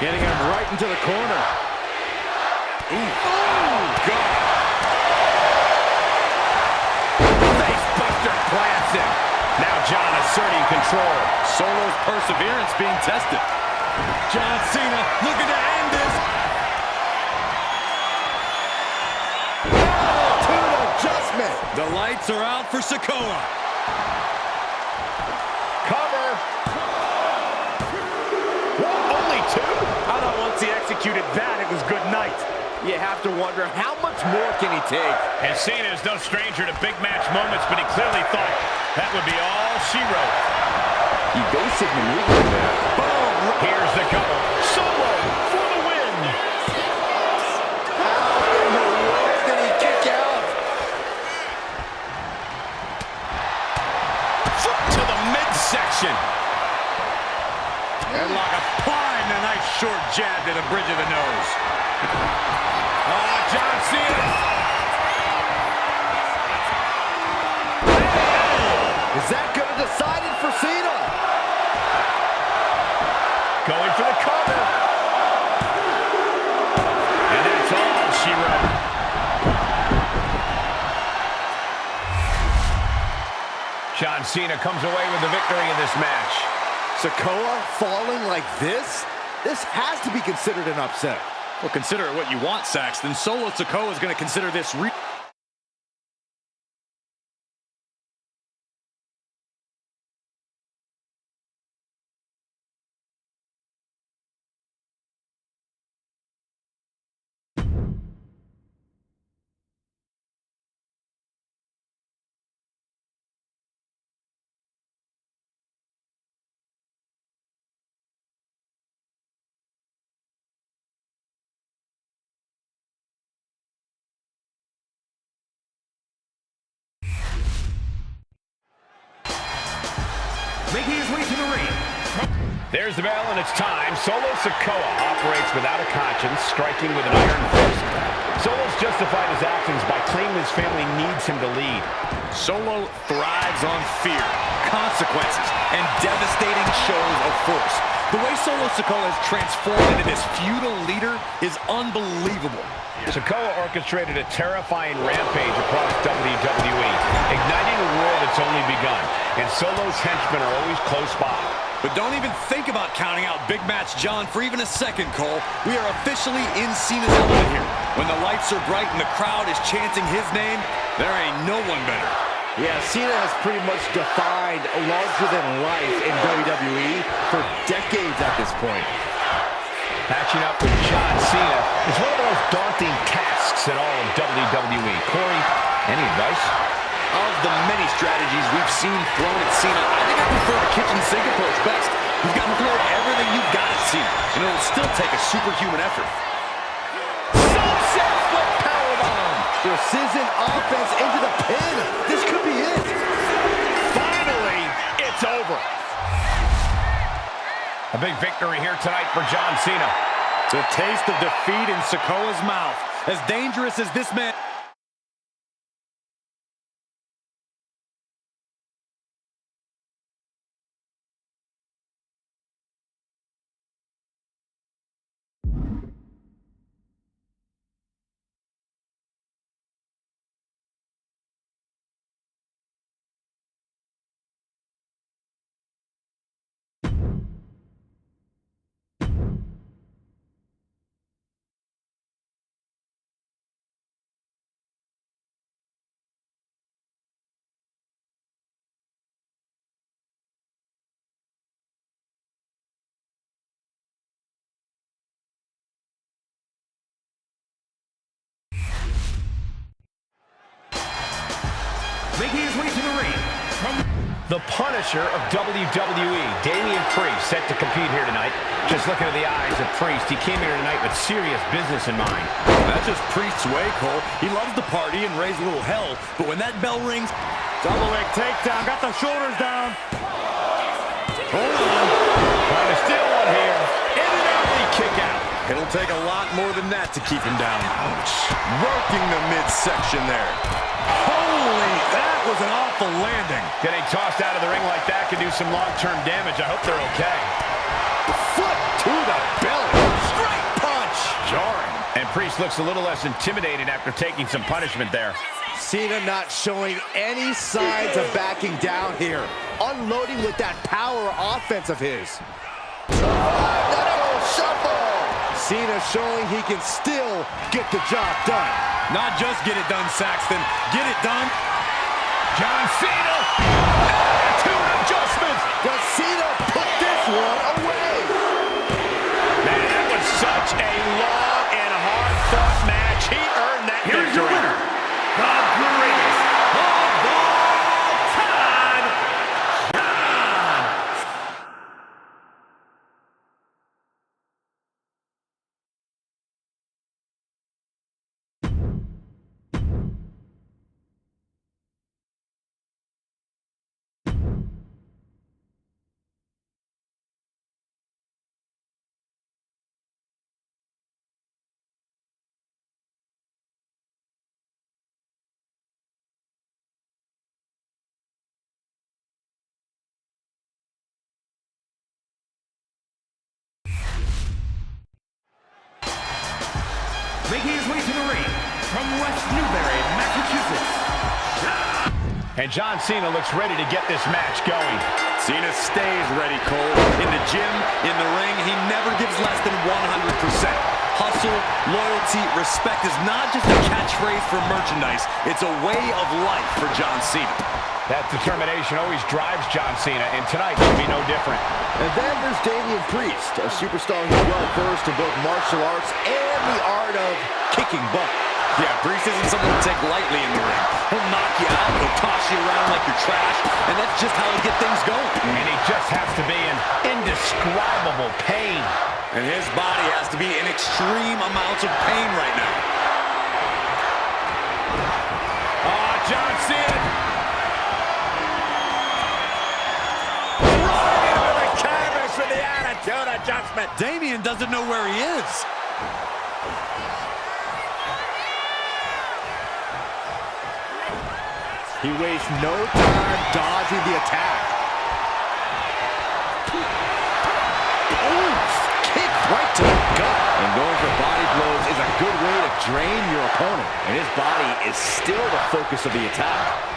Getting him right into the corner. Ooh. Oh, God. Facebuster plants him. Now John asserting control. Solo's perseverance being tested. John Cena looking to end this. Attitude adjustment. The lights are out for Sikoa. Cover. Only two? I thought once he executed that, it was good night. You have to wonder, how much more can he take? And Cena is no stranger to big match moments, but he clearly thought that would be all she wrote. Evasive maneuver there. Boom! Here's the cover. Solo for the win. How in the world did he kick out? Foot to the midsection. Headlock applying a nice short jab to the bridge of the nose. Oh, John Cena. Is that going to decide it for Cena? Going for the cover. And that's all she wrote. John Cena comes away with the victory in this match. Sikoa falling like this? This has to be considered an upset. Well, consider it what you want, Saxton. Solo Sikoa is going to consider this Making his way to the ring. There's the bell, and it's time. Solo Sikoa operates without a conscience, striking with an iron fist. Solo's justified his actions by claiming his family needs him to lead. Solo thrives on fear, consequences, and devastating shows of force. The way Solo Sikoa has transformed into this feudal leader is unbelievable. Sikoa orchestrated a terrifying rampage across WWE, igniting a war that's only begun, and Solo's henchmen are always close by. But don't even think about counting out Big Match John for even a second, Cole. We are officially in Cena's element here. When the lights are bright and the crowd is chanting his name, there ain't no one better. Yeah, Cena has pretty much defined larger than life in WWE for decades at this point. Matching up with John Cena is one of the most daunting tasks in all of WWE. Corey, any advice? Of the many strategies we've seen thrown at Cena, I think I prefer the kitchen sink approach best. You've got to throw everything you've got at Cena, and it'll still take a superhuman effort. Sunset flip powerbomb! Precision offense into the pin. This could be it. Finally, it's over. A big victory here tonight for John Cena. It's a taste of defeat in Sikoa's mouth. As dangerous as this man... Making his way to the ring. From The Punisher of WWE, Damian Priest, set to compete here tonight. Just looking at the eyes of Priest, he came here tonight with serious business in mind. That's just Priest's way, Cole. He loves to party and raise a little hell, but when that bell rings... Double leg takedown. Got the shoulders down. Hold on. Trying to steal one here. In and out, the kick out. It'll take a lot more than that to keep him down. Ouch. Working the midsection there. Holy, that was an awful landing. Getting tossed out of the ring like that can do some long-term damage. I hope they're okay. Foot to the belly. Straight punch. Jarring. And Priest looks a little less intimidated after taking some punishment there. Cena not showing any signs of backing down here. Unloading with that power offense of his. Shuffle. Cena showing he can still get the job done. Not just get it done, Saxton. Get it done. John Cena. Attitude adjustment. Does Cena put this one away? Man, that was such a long and hard-fought match. He earned that here's your victory. winner, the greatest of all time, John. Making his way to the ring from West Newbury, Massachusetts. And John Cena looks ready to get this match going. Cena stays ready, Cole. In the gym, in the ring, he never gives less than 100%. Hustle, loyalty, respect is not just a catchphrase for merchandise. It's a way of life for John Cena. That determination always drives John Cena, and tonight should be no different. And then there's Damian Priest, a superstar who's well-versed in both martial arts and the art of kicking butt. Yeah, Priest isn't someone to take lightly in the ring. He'll knock you out, he'll toss you around like you're trash, and that's just how he'll get things going. And he just has to be in indescribable pain. And his body has to be in extreme amounts of pain right now. John Cena. Damian doesn't know where he is. He wastes no time dodging the attack. Ooh, kick right to the gut. And going for body blows is a good way to drain your opponent. And his body is still the focus of the attack.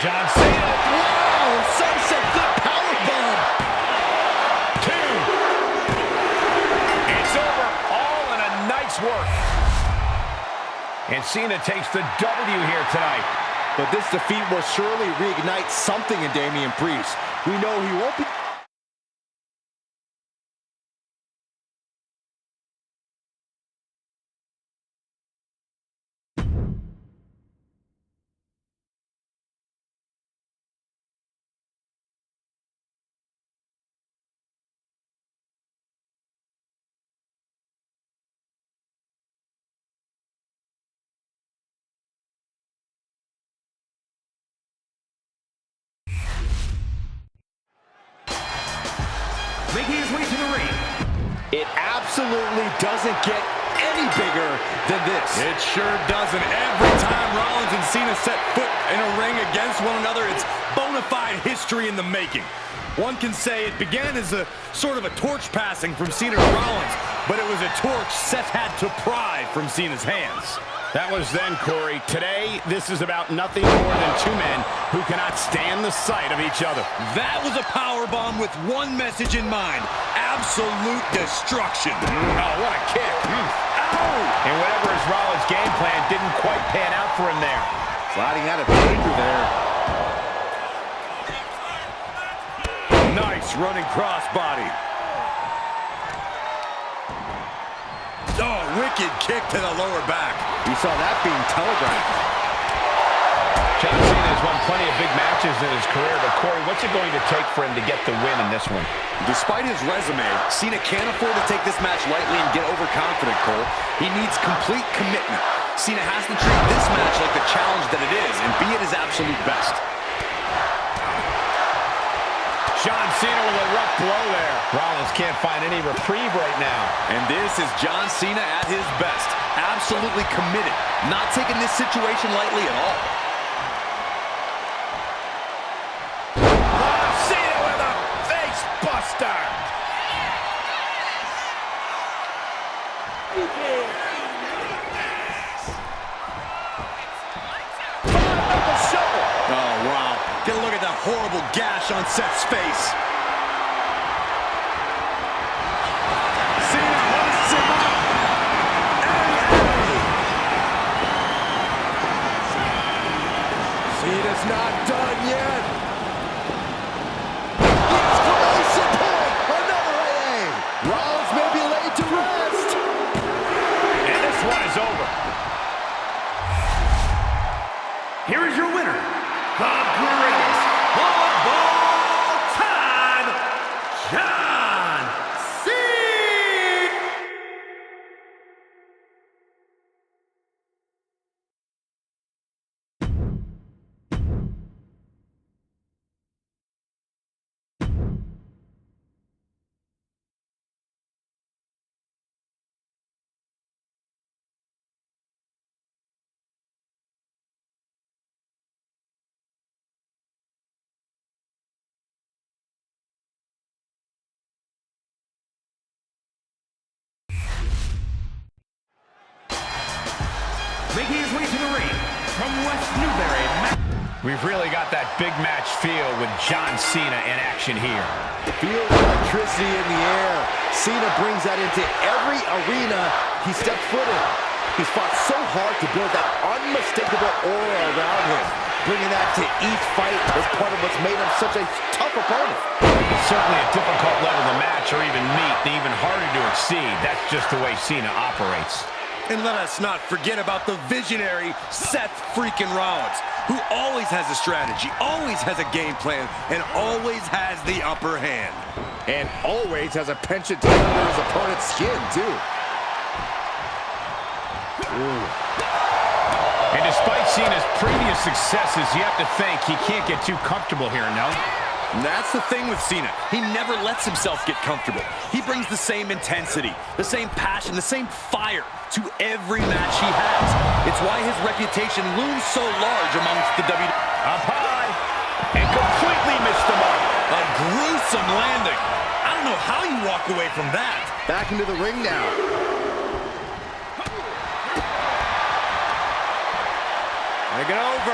John Cena. Wow, sunset flip powerbomb. 2. It's over, all in a nice work. And Cena takes the W here tonight. But this defeat will surely reignite something in Damian Priest. We know he won't be... Making his way to the ring. It absolutely doesn't get any bigger than this. It sure doesn't. Every time Rollins and Cena set foot in a ring against one another, it's bona fide history in the making. One can say it began as a sort of a torch passing from Cena to Rollins, but it was a torch Seth had to pry from Cena's hands. That was then, Corey. Today, this is about nothing more than two men who cannot stand the sight of each other. That was a powerbomb with one message in mind: absolute destruction. Oh, what a kick. Ow! And whatever his Rollins game plan didn't quite pan out for him there. Sliding out of danger there. Nice running crossbody. Oh, wicked kick to the lower back. We saw that being telegraphed. John Cena has won plenty of big matches in his career, but Corey, what's it going to take for him to get the win in this one? Despite his resume, Cena can't afford to take this match lightly and get overconfident, Cole. He needs complete commitment. Cena has to treat this match like the challenge that it is and be at his absolute best. John Cena with a rough blow there. Rollins can't find any reprieve right now. And this is John Cena at his best. Absolutely committed. Not taking this situation lightly at all. Cena with a face buster. Oh, wow. Get a look at that horrible gash on Seth's face. Cena hoists him up. Cena's not done yet. The exclamation point! Another AA! Rollins may be laid to rest. And this one is over. Here is your winner, the greatest of all time, John Cena! Making his way to the ring from West Newbury, We've really got that big match feel with John Cena in action here. Feel the electricity in the air. Cena brings that into every arena he steps foot in. He's fought so hard to build that unmistakable aura around him. Bringing that to each fight is part of what's made him such a tough opponent. It's certainly a difficult level to match or even meet, and even harder to exceed. That's just the way Cena operates. And let us not forget about the visionary Seth freaking Rollins, who always has a strategy, always has a game plan, and always has the upper hand. And always has a penchant to get under his opponent's skin, too. Ooh. And despite Cena's previous successes, you have to think he can't get too comfortable here, no? And that's the thing with Cena. He never lets himself get comfortable. He brings the same intensity, the same passion, the same fire to every match he has. It's why his reputation looms so large amongst the WWE. Up high, and completely missed the mark. A gruesome landing. I don't know how you walk away from that. Back into the ring now. Make it over.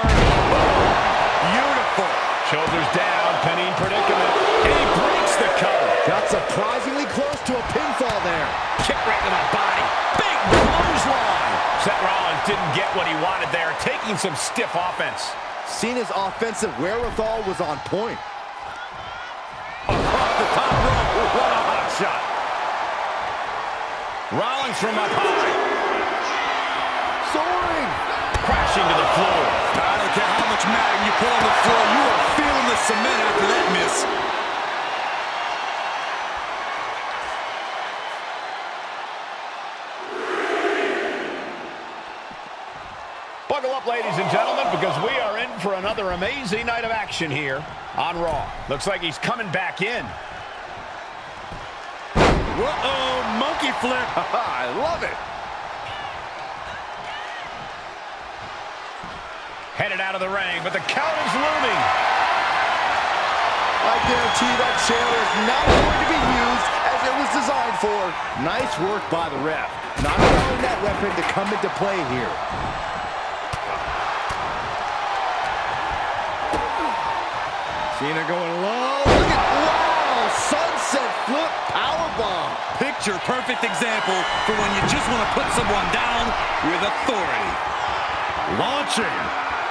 Beautiful. Shoulders down, pinning predicament. And he breaks the cover. Got surprisingly close to a pinfall there. Kick right to the body. Big clothesline. Seth Rollins didn't get what he wanted there, taking some stiff offense. Cena's offensive wherewithal was on point. Across the top rope. What a hot shot. Rollins from up high. Soaring. Crashing to the floor. I don't care how much mag you put on the floor, you are feeling the cement after that miss. Buckle up, ladies and gentlemen, because we are in for another amazing night of action here on Raw. Looks like he's coming back in. Whoa, monkey flip. I love it. Headed out of the ring, but the count is looming. I guarantee that chair is not going to be used as it was designed for. Nice work by the ref. Not allowing that weapon to come into play here. Cena going low. Look at, wow, sunset flip powerbomb. Picture perfect example for when you just want to put someone down with authority. Launching.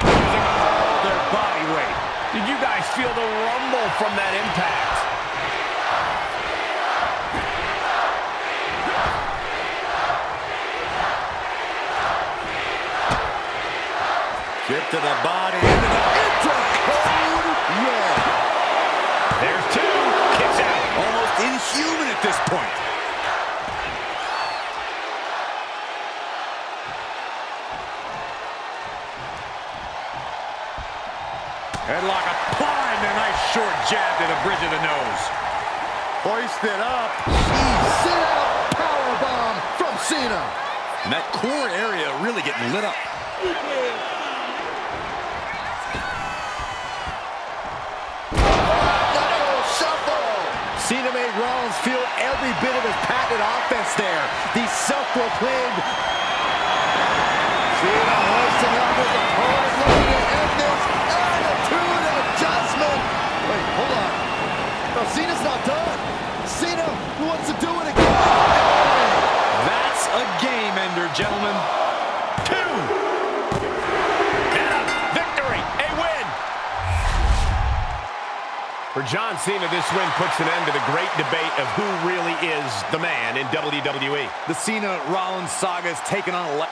Using all their body weight. Did you guys feel the rumble from that impact? Kick to the body. Into Code red. There's two. Kicks out. almost inhuman at this point. Headlock applied, and a nice short jab to the bridge of the nose. Hoisted up. Sit out powerbomb from Cena. And that core area really getting lit up. Knuckle shuffle. Cena made Rollins feel every bit of his patented offense there. The self-proclaimed Cena hoisting up his opponent, looking to end this. Attitude adjustment. Wait, hold on. No, Cena's not done. Cena wants to do it again. That's a game ender, gentlemen. 2. And a victory, a win. For John Cena, this win puts an end to the great debate of who really is the man in WWE. The Cena-Rollins saga has taken on a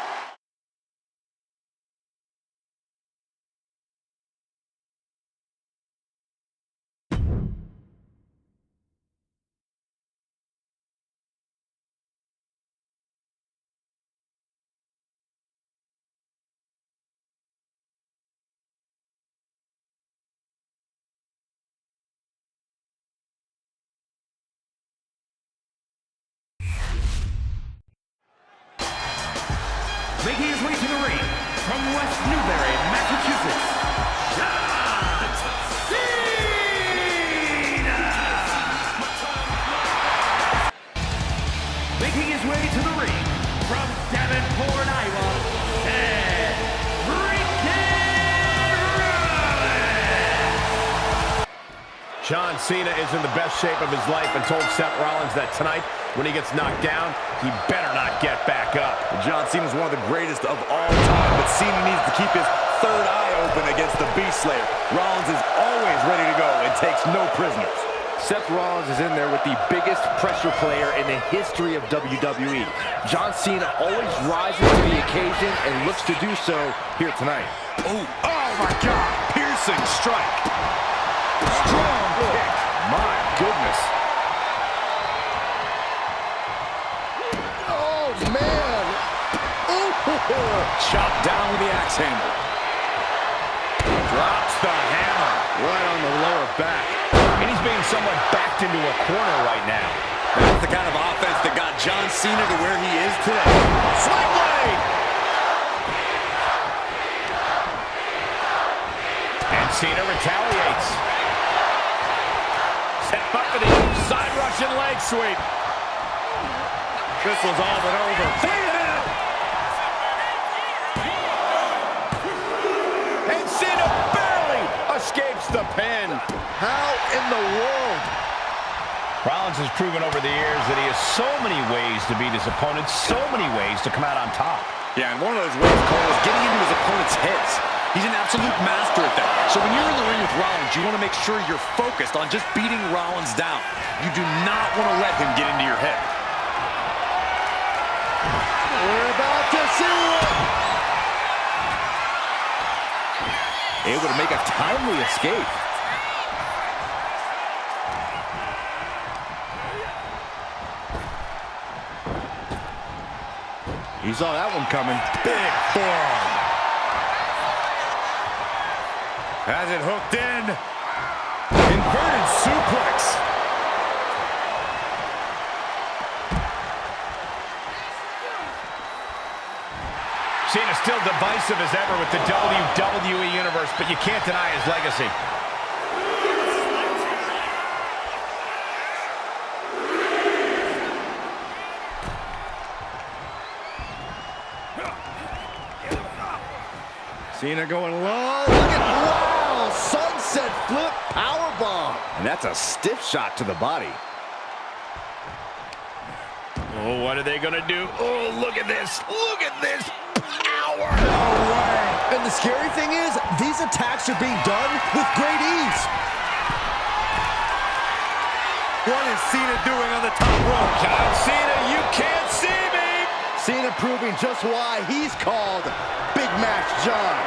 Making his way to the ring from West Newbury, Massachusetts, John Cena! Making his way to the ring from Davenport, Iowa, Seth freaking Rollins! John Cena is in the best shape of his life and told Seth Rollins that tonight, when he gets knocked down, he better not get back up. John Cena is one of the greatest of all time, but Cena needs to keep his third eye open against the Beast Slayer. Rollins is always ready to go and takes no prisoners. Seth Rollins is in there with the biggest pressure player in the history of WWE. John Cena always rises to the occasion and looks to do so here tonight. Oh my God! Piercing strike. Strong kick. My goodness. Oh, man. Ooh. Chopped down with the axe handle. Drops the hammer. Right on the lower back. backed into a corner right now. That's the kind of offense that got John Cena to where he is today. Sling blade! And Cena retaliates. Set up for the side Russian leg sweep. This was all but over. And Cena barely escapes the pin. How in the world? Rollins has proven over the years that he has so many ways to beat his opponent, so many ways to come out on top. Yeah, and one of those ways, Cole, is getting into his opponent's heads. He's an absolute master at that. So when you're in the ring with Rollins, you want to make sure you're focused on just beating Rollins down. You do not want to let him get into your head. We're about to see it. Able to make a timely escape. He saw that one coming. Big forearm. Has it hooked in. Inverted suplex. Cena's still divisive as ever with the WWE Universe, but you can't deny his legacy. Cena going low. Look at, wow, sunset flip powerbomb. And that's a stiff shot to the body. Oh, what are they going to do? Oh, look at this. Look at this power. No way. And the scary thing is, these attacks are being done with great ease. What is Cena doing on the top rope? John Cena, you can't see me. Cena proving just why he's called Big Match John.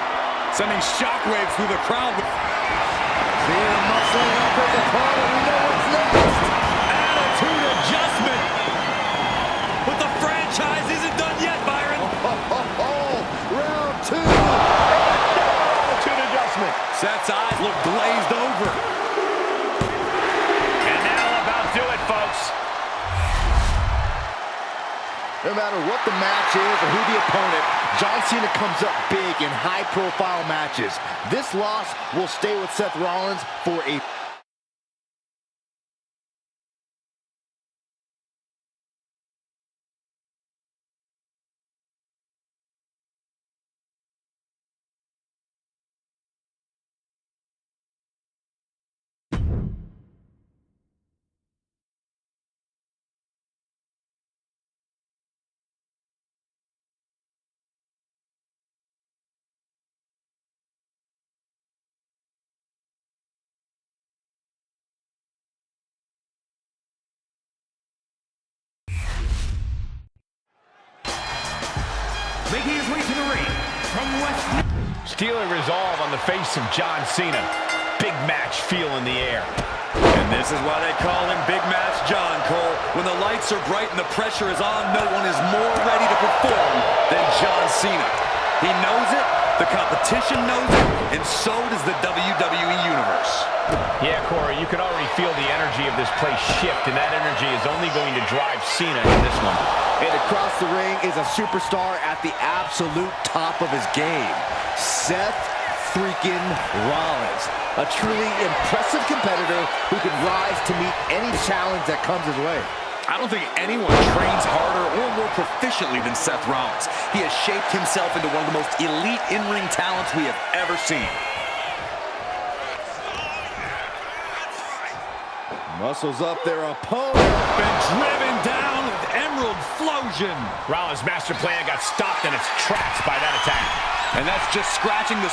Sending shockwaves through the crowd. Cena muscling up at the corner. We know what's next. Attitude adjustment. But the franchise isn't done yet, Byron. Round two. Attitude adjustment. Seth's eyes look glazed over. And that'll about do it, folks. No matter what the match is or who the opponent, John Cena comes up big in high-profile matches. This loss will stay with Seth Rollins for a Making his way to the ring from West. Steely resolve on the face of John Cena. Big match feel in the air. And this is why they call him Big Match John, Cole. When the lights are bright and the pressure is on, no one is more ready to perform than John Cena. He knows it, the competition knows it, and so does the WWE Universe. Yeah, Corey, you could already feel the energy of this place shift, and that energy is only going to drive Cena in this one. And across the ring is a superstar at the absolute top of his game. Seth freaking Rollins. A truly impressive competitor who can rise to meet any challenge that comes his way. I don't think anyone trains harder or more proficiently than Seth Rollins. He has shaped himself into one of the most elite in-ring talents we have ever seen. Muscles up their opponent. Been driven down with Emerald Flosion. Rollins' master plan got stopped in its tracks by that attack. And that's just scratching the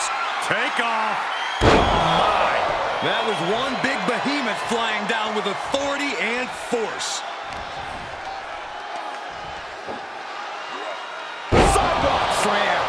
takeoff. Oh, my. That was one big behemoth flying down with authority and force. Sidewalk slam.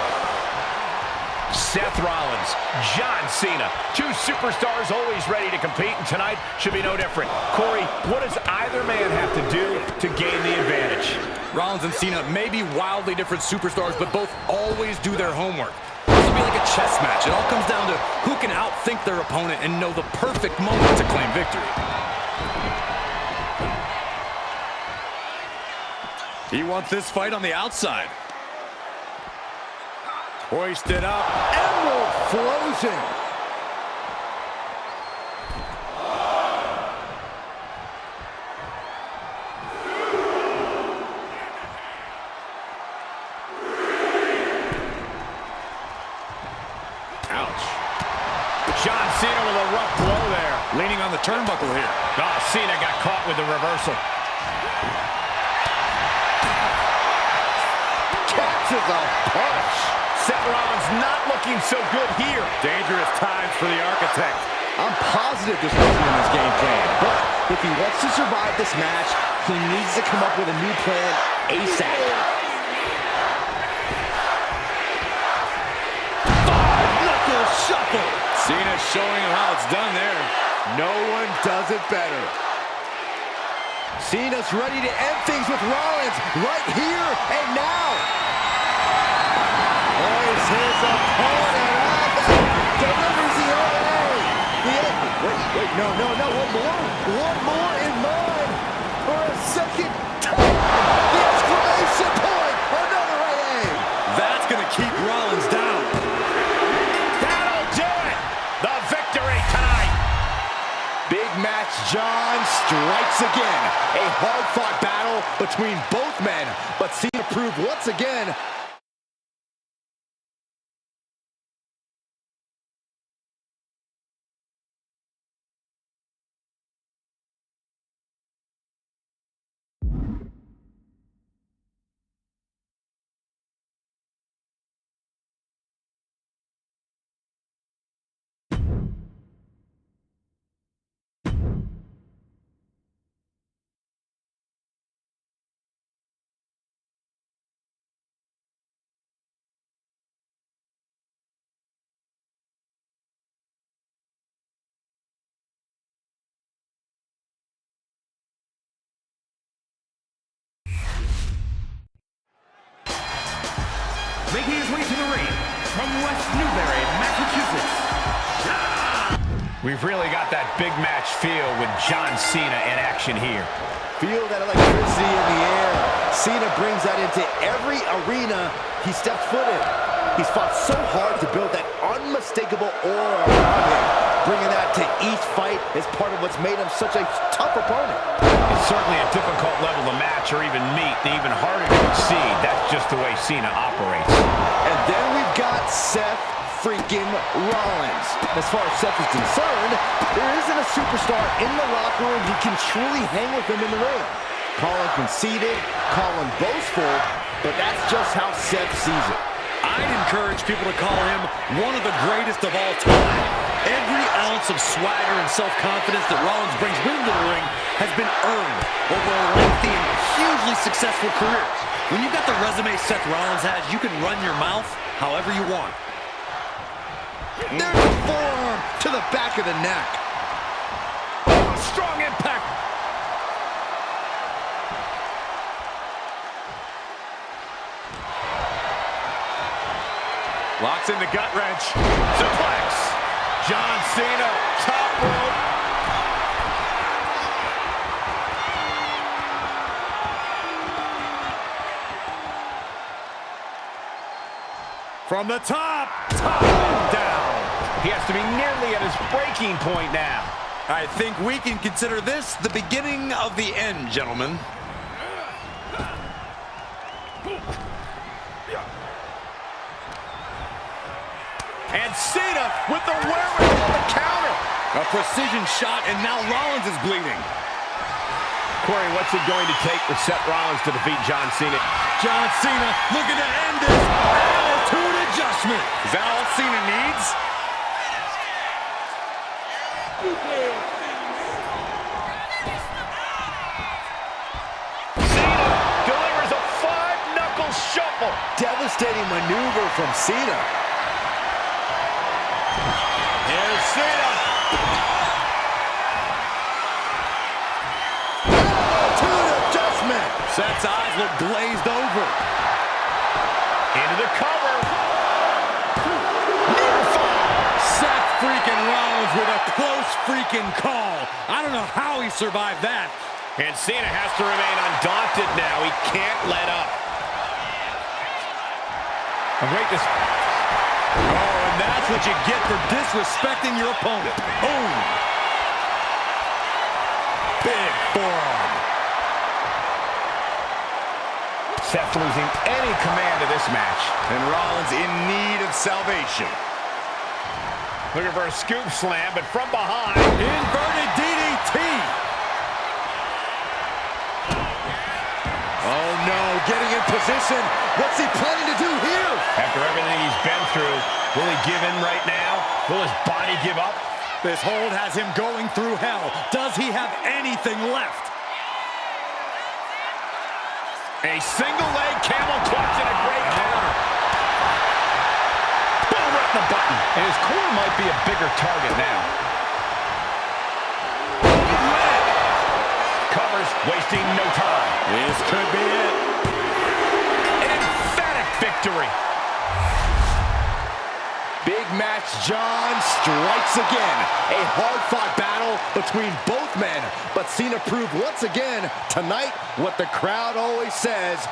Seth Rollins, John Cena, two superstars always ready to compete, and tonight should be no different. Corey, what does either man have to do to gain the advantage? Rollins and Cena may be wildly different superstars, but both always do their homework. This will be like a chess match. It all comes down to who can outthink their opponent and know the perfect moment to claim victory. He wants this fight on the outside. Hoisted up. Emerald Flosion. Ouch. John Cena with a rough blow there. Leaning on the turnbuckle here. Oh, Cena got caught with the reversal. Catches a punch. Seth Rollins not looking so good here. Dangerous times for the Architect. I'm positive this wasn't in his game plan, but if he wants to survive this match, he needs to come up with a new plan ASAP. Five-knuckle shuffle. Cena showing him how it's done there. No one does it better. Cena's ready to end things with Rollins right here and now. There's his opponent. Delivers the OA. Wait, no, one more in mind for a second time. The exclamation point, another AA. That's going to keep Rollins down. That'll do it. The victory tonight. Big match John strikes again. A hard-fought battle between both men, but Cena proved once again Making his way to the ring from West Newbury, Massachusetts. We've really got that big match feel with John Cena in action here. feel that electricity in the air. Cena brings that into every arena he steps foot in. He's fought so hard to build that unmistakable aura around him. Bringing that to each fight is part of what's made him such a tough opponent. It's certainly a difficult level to match or even meet, even harder to exceed. That's just the way Cena operates. And then we've got Seth freaking Rollins. As far as Seth is concerned, there isn't a superstar in the locker room who can truly hang with him in the ring. Call him conceited, call him boastful, but that's just how Seth sees it. I'd encourage people to call him one of the greatest of all time. Every ounce of swagger and self-confidence that Rollins brings into the ring has been earned over a lengthy and hugely successful career. When you've got the resume Seth Rollins has, you can run your mouth however you want. There's a forearm to the back of the neck. Oh, strong impact. Locks in the gut wrench. Suplex. John Cena, top rope. From the top, down. He has to be nearly at his breaking point now. I think we can consider this the beginning of the end, gentlemen. And Cena with the wherewithal to counter. A precision shot, and now Rollins is bleeding. Corey, what's it going to take for Seth Rollins to defeat John Cena? John Cena looking to end this attitude adjustment. Is that all Cena needs? Cena delivers a five-knuckle shuffle. Devastating maneuver from Cena. Here's Cena. Attitude adjustment. Seth's eyes look glazed over. Into the cover. Seth freaking Rollins with a close freaking call. I don't know how he survived that. And Cena has to remain undaunted now. He can't let up. A great Oh, and that's what you get for disrespecting your opponent. Boom. Big forearm. Seth losing any command of this match. And Rollins in need of salvation. Looking for a scoop slam, but from behind. Inverted DDT. Oh no, getting in position. What's he planning to do here? After everything he's been through, will he give in right now? Will his body give up? This hold has him going through hell. Does he have anything left? A single leg camel clutch and a great counter. Boom, right in the button. And his core might be a bigger target now. Covers, wasting no time. This could be it. Emphatic victory. Big Match John strikes again. A hard-fought battle between both men. But Cena proved once again tonight what the crowd always says.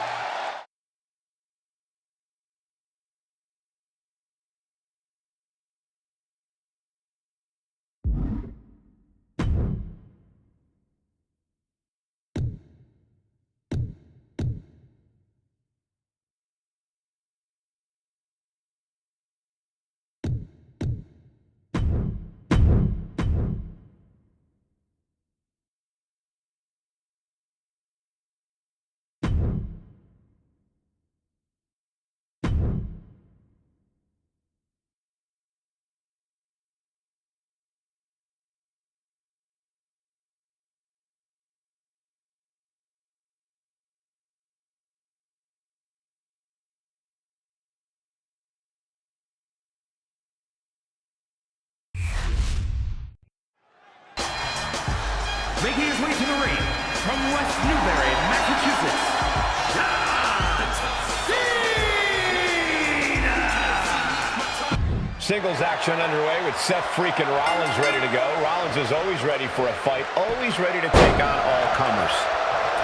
Making his way to the ring from West Newbury, Massachusetts, John Cena! Singles action underway with Seth freaking Rollins ready to go. Rollins is always ready for a fight, always ready to take on all comers.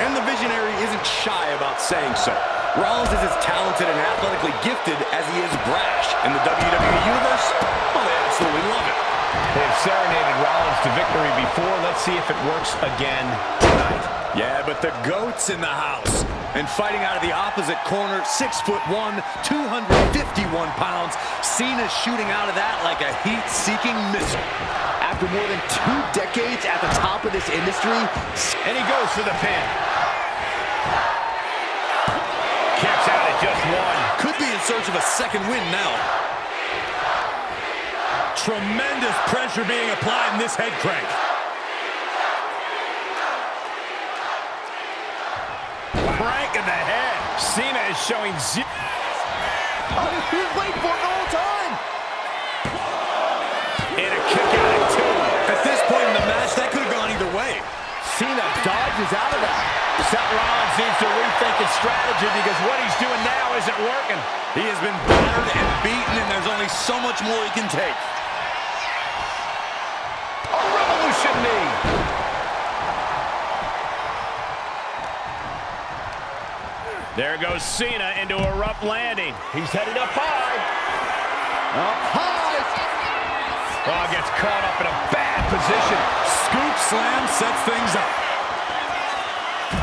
And the Visionary isn't shy about saying so. Rollins is as talented and athletically gifted as he is brash. In the WWE Universe, well, they absolutely love it. They've serenaded Rollins to victory before. Let's see if it works again tonight. Yeah, but the GOAT's in the house. And fighting out of the opposite corner, 6'1", 251 pounds. Cena's shooting out of that like a heat-seeking missile. After more than 2 decades at the top of this industry, And he goes for the pin. Kicks out at just one. could be in search of a second win now. Tremendous pressure being applied in this head crank. Crank in the head. Cena is showing zero. He was waiting for it the whole time. And a kick out at 2. At this point in the match, that could have gone either way. Cena dodges out of that. Seth Rollins needs to rethink his strategy because what he's doing now isn't working. He has been battered and beaten, and there's only so much more he can take. A revolution knee. There goes Cena into a rough landing. He's headed up high. Up high. Oh, gets caught up in a bad position. Scoop slam sets things up.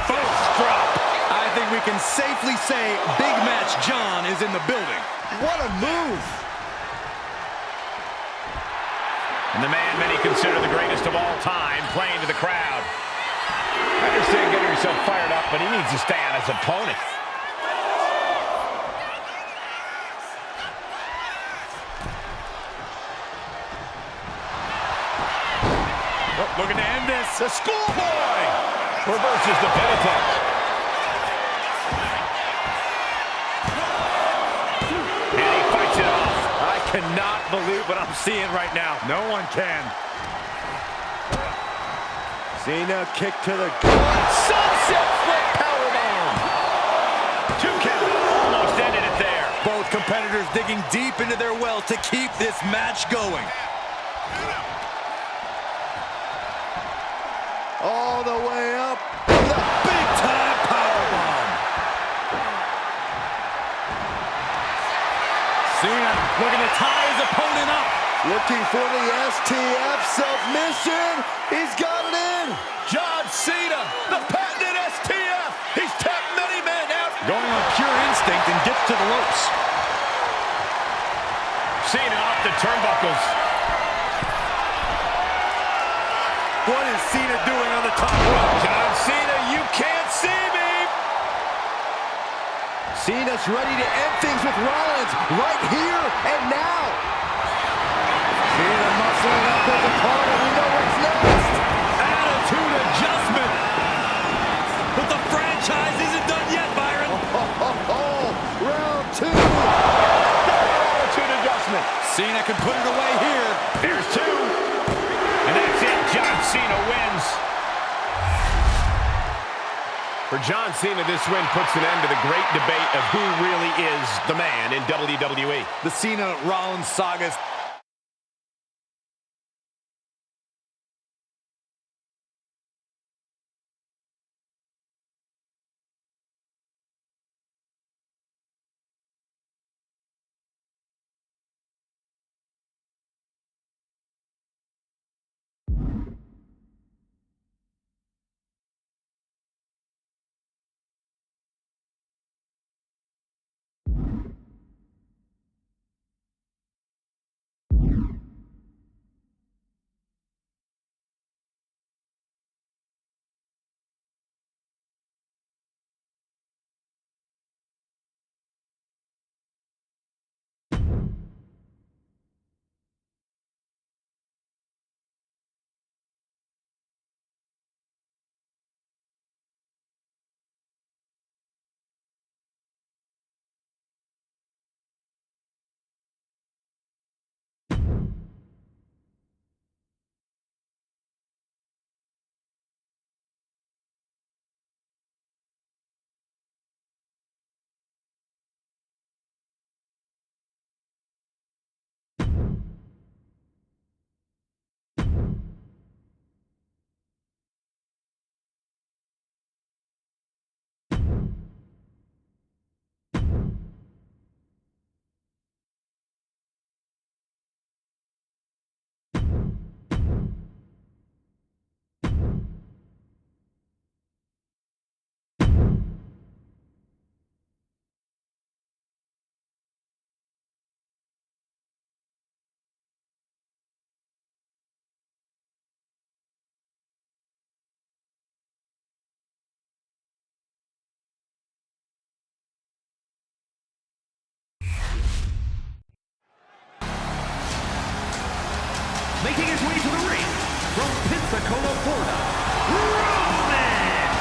First drop. I think we can safely say Big Match John is in the building. What a move. And the man many consider the greatest of all time playing to the crowd. I understand getting yourself fired up, but he needs to stay on his opponent. Oh, looking to end this. The schoolboy reverses the pin attempt. And he fights it off. I cannot believe what I'm seeing right now. No one can. Cena kick to the gut. Sunset flip powerbomb. 2 count. Almost ended it there. Both competitors digging deep into their well to keep this match going. All the way up. Looking to tie his opponent up. Looking for the STF submission. He's got it in. John Cena, the patented STF. He's tapped many men out. Going on pure instinct and gets to the ropes. Cena off the turnbuckles. What is Cena doing on the top rope? John Cena, you can't see me. Cena's ready to end things with Rollins right here and now. Cena muscling up with the opponent. We know what's next. Attitude adjustment. But the franchise isn't done yet, Byron. Round two. Attitude adjustment. Cena can put it away here. There's two. And that's it. John Cena wins. For John Cena, this win puts an end to the great debate of who really is the man in WWE. The Cena-Rollins saga. Making his way to the ring from Pensacola, Florida, Roman Reigns.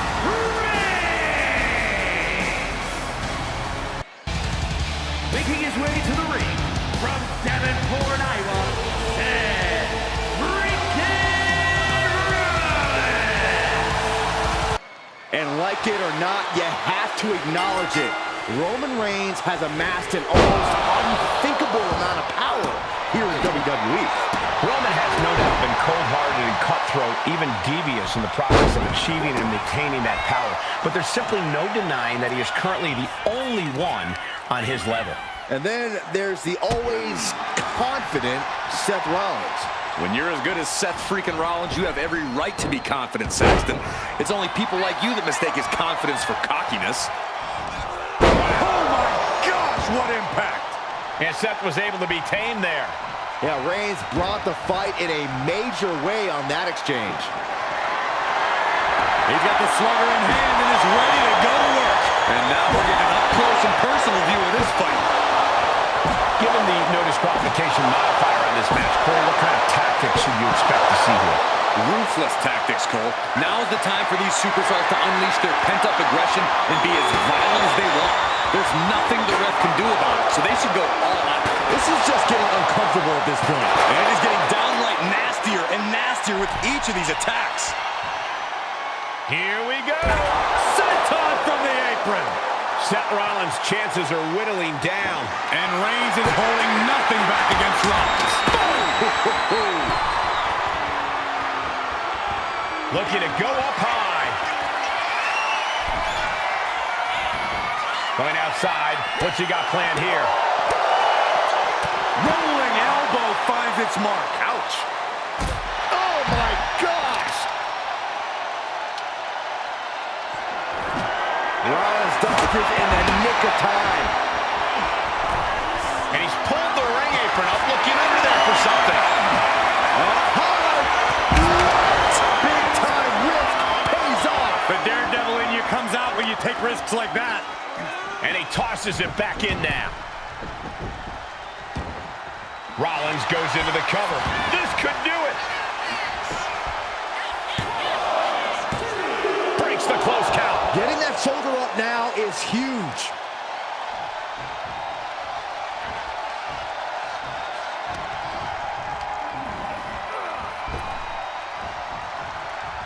Making his way to the ring from Davenport, Iowa, Seth freaking Rollins. And like it or not, you have to acknowledge it. Roman Reigns has amassed an almost unthinkable amount of power here in WWE. Roman has no doubt been cold-hearted and cutthroat, even devious in the process of achieving and maintaining that power. But there's simply no denying that he is currently the only one on his level. And then there's the always confident Seth Rollins. When you're as good as Seth freaking Rollins, you have every right to be confident, Saxton. It's only people like you that mistake his confidence for cockiness. Oh my gosh, what impact! And Seth was able to be tamed there. Yeah, Reigns brought the fight in a major way on that exchange. He's got the slugger in hand and is ready to go to work. And now we're getting an up-close and personal view of this fight. Given the no disqualification modifier on this match, Cole, what kind of tactics should you expect to see here? Ruthless tactics, Cole. Now's the time for these superstars to unleash their pent-up aggression and be as violent as they want. There's nothing the ref can do about it, so they should go all out. This is just getting uncomfortable at this point. And it is getting downright nastier and nastier with each of these attacks. Here we go! Senton from the apron. Seth Rollins' chances are whittling down. And Reigns is holding nothing back against Rollins. Looking to go up high. Going outside. What's he got planned here? Rolling elbow finds its mark. Ouch. Oh my gosh! Rollins dodges in the nick of time. And he's pulled the ring apron up, looking under there for something. Big time risk pays off. The daredevil in you comes out when you take risks like that. And he tosses it back in now. Rollins goes into the cover. This could do it. Breaks the close count. Getting that shoulder up now is huge.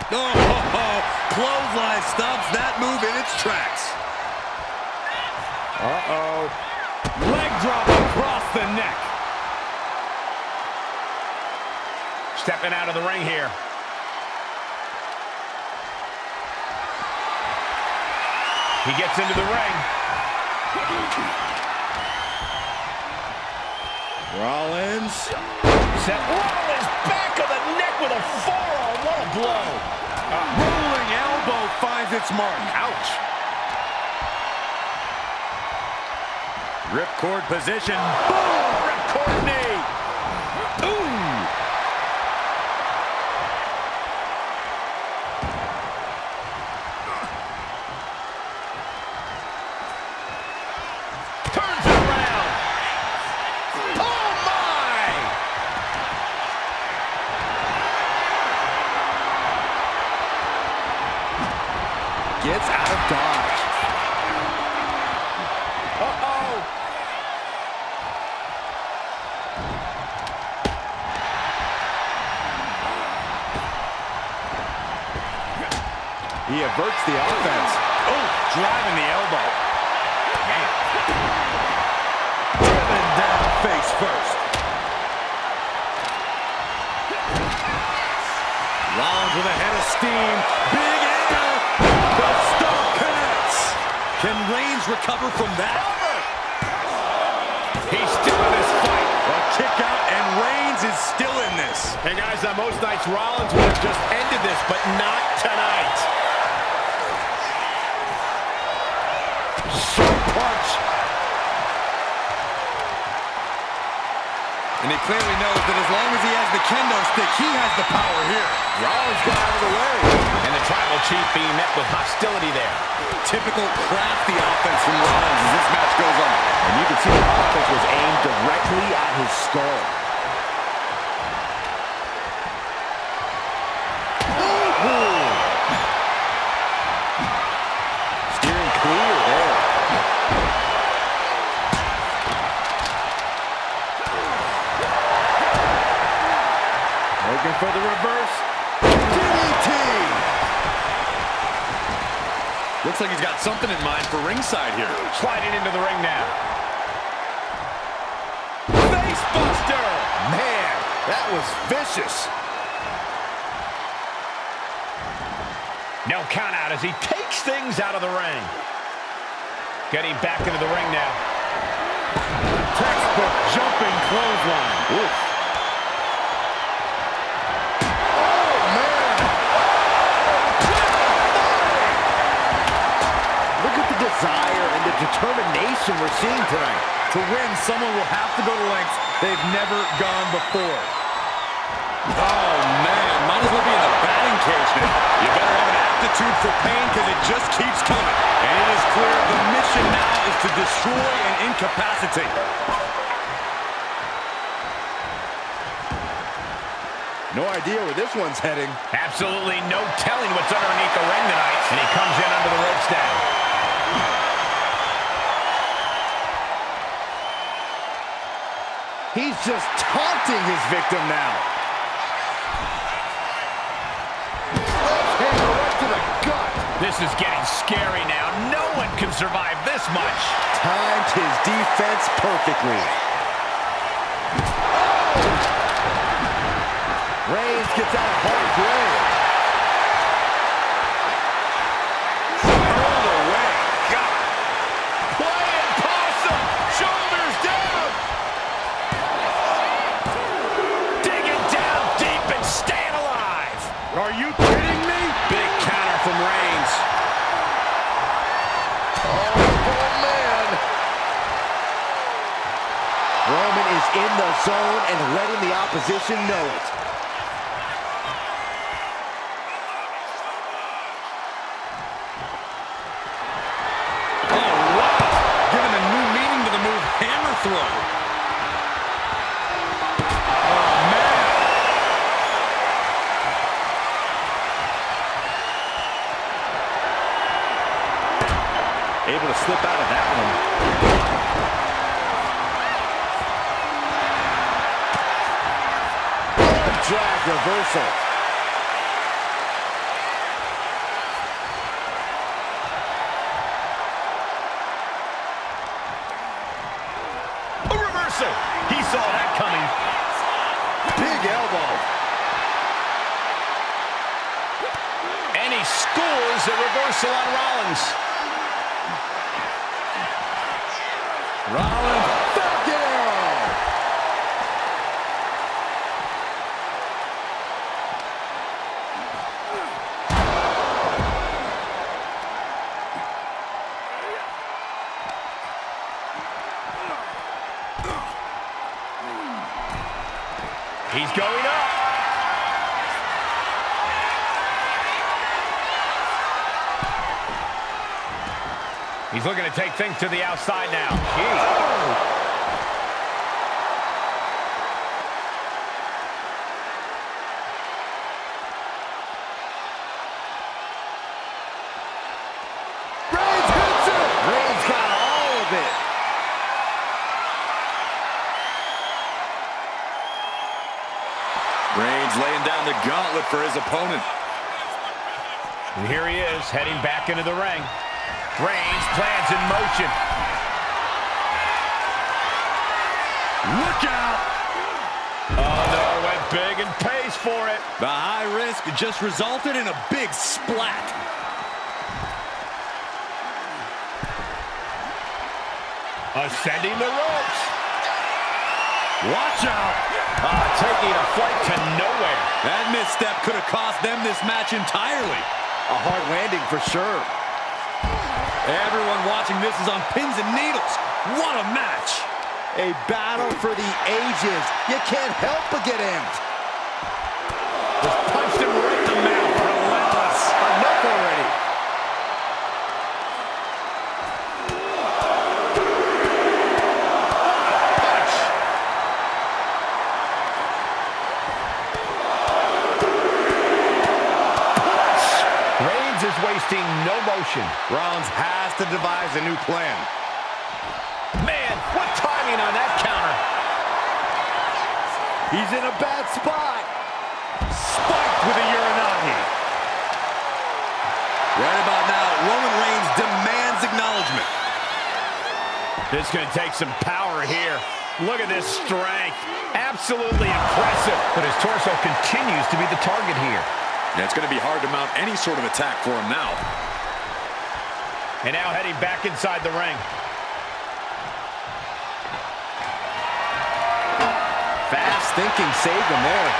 Oh, clothesline stops that move in its tracks. Uh-oh. Leg drop across the neck. Stepping out of the ring here. He gets into the ring. Rollins. Set Rollins back of the neck with a forearm. What a blow. Rolling elbow finds its mark. Ouch. Ripcord position. Boom! Ripcord knee. Ooh. Turns it around. Oh, my! Gets out of dodge. Uh-oh. He averts the offense. Oh, driving the elbow. Man. Driven down face first. Rollins with a head of steam. Big air. The stomp connects. Can Reigns recover from that? He's still in this fight. A kick out, and Reigns is still in this. Hey, guys, on most nights, Rollins would have just ended this, but not tonight. Sharp punch. And he clearly knows that as long as he has the kendo stick, he has the power here. Rollins got out of the way. And the tribal chief being met with hostility there. Typical crafty offense from Rollins as this match goes on. And you can see the offense was aimed directly at his skull. Steering clear there. Looking for the reverse. DDT! Looks like he's got something in mind for ringside here. Sliding into the ring now. Face buster! Man, that was vicious. No count out as he takes things out of the ring. Getting back into the ring now. Textbook jumping clothesline. Oof. Desire and the determination we're seeing tonight. To win, someone will have to go to lengths they've never gone before. Oh, man. Might as well be in the batting cage now. You better have an aptitude for pain because it just keeps coming. And it is clear the mission now is to destroy and incapacitate. No idea where this one's heading. Absolutely no telling what's underneath the ring tonight. And he comes in under the ropes now. He's just taunting his victim now. Left hand right to the gut. This is getting scary now. No one can survive this much. Timed his defense perfectly. Reigns gets out of harm's way. All the way. God. Playing possum. Shoulders down. in the zone and letting the opposition know it. Oh, wow! Giving a new meaning to the move, hammer throw. Oh, man! Able to slip out of that one. Drag reversal. A reversal. He saw that coming. Big elbow. And he scores a reversal on Rollins. Rollins, back down. He's going up. He's looking to take things to the outside now. Gee. Reigns hits it. Reigns got all of it. Reigns laying down the gauntlet for his opponent. And here he is, heading back into the ring. Reigns plans in motion. Look out! Oh, no, went big and pays for it. The high risk just resulted in a big splat. Ascending the ropes. Watch out! Taking a flight to nowhere. That misstep could have cost them this match entirely. A hard landing for sure. Everyone watching this is on pins and needles. What a match! A battle for the ages. You can't help but get amped. Just punched him right in the mouth. Relentless. Enough already. Punch. Reigns is wasting no motion. Rollins has to devise a new plan. Man, what timing on that counter. He's in a bad spot. Spiked with a Uranagi. Right about now, Roman Reigns demands acknowledgement. This is going to take some power here. Look at this strength. Absolutely impressive. But his torso continues to be the target here. And it's going to be hard to mount any sort of attack for him now. And now heading back inside the ring. Fast thinking saved him there.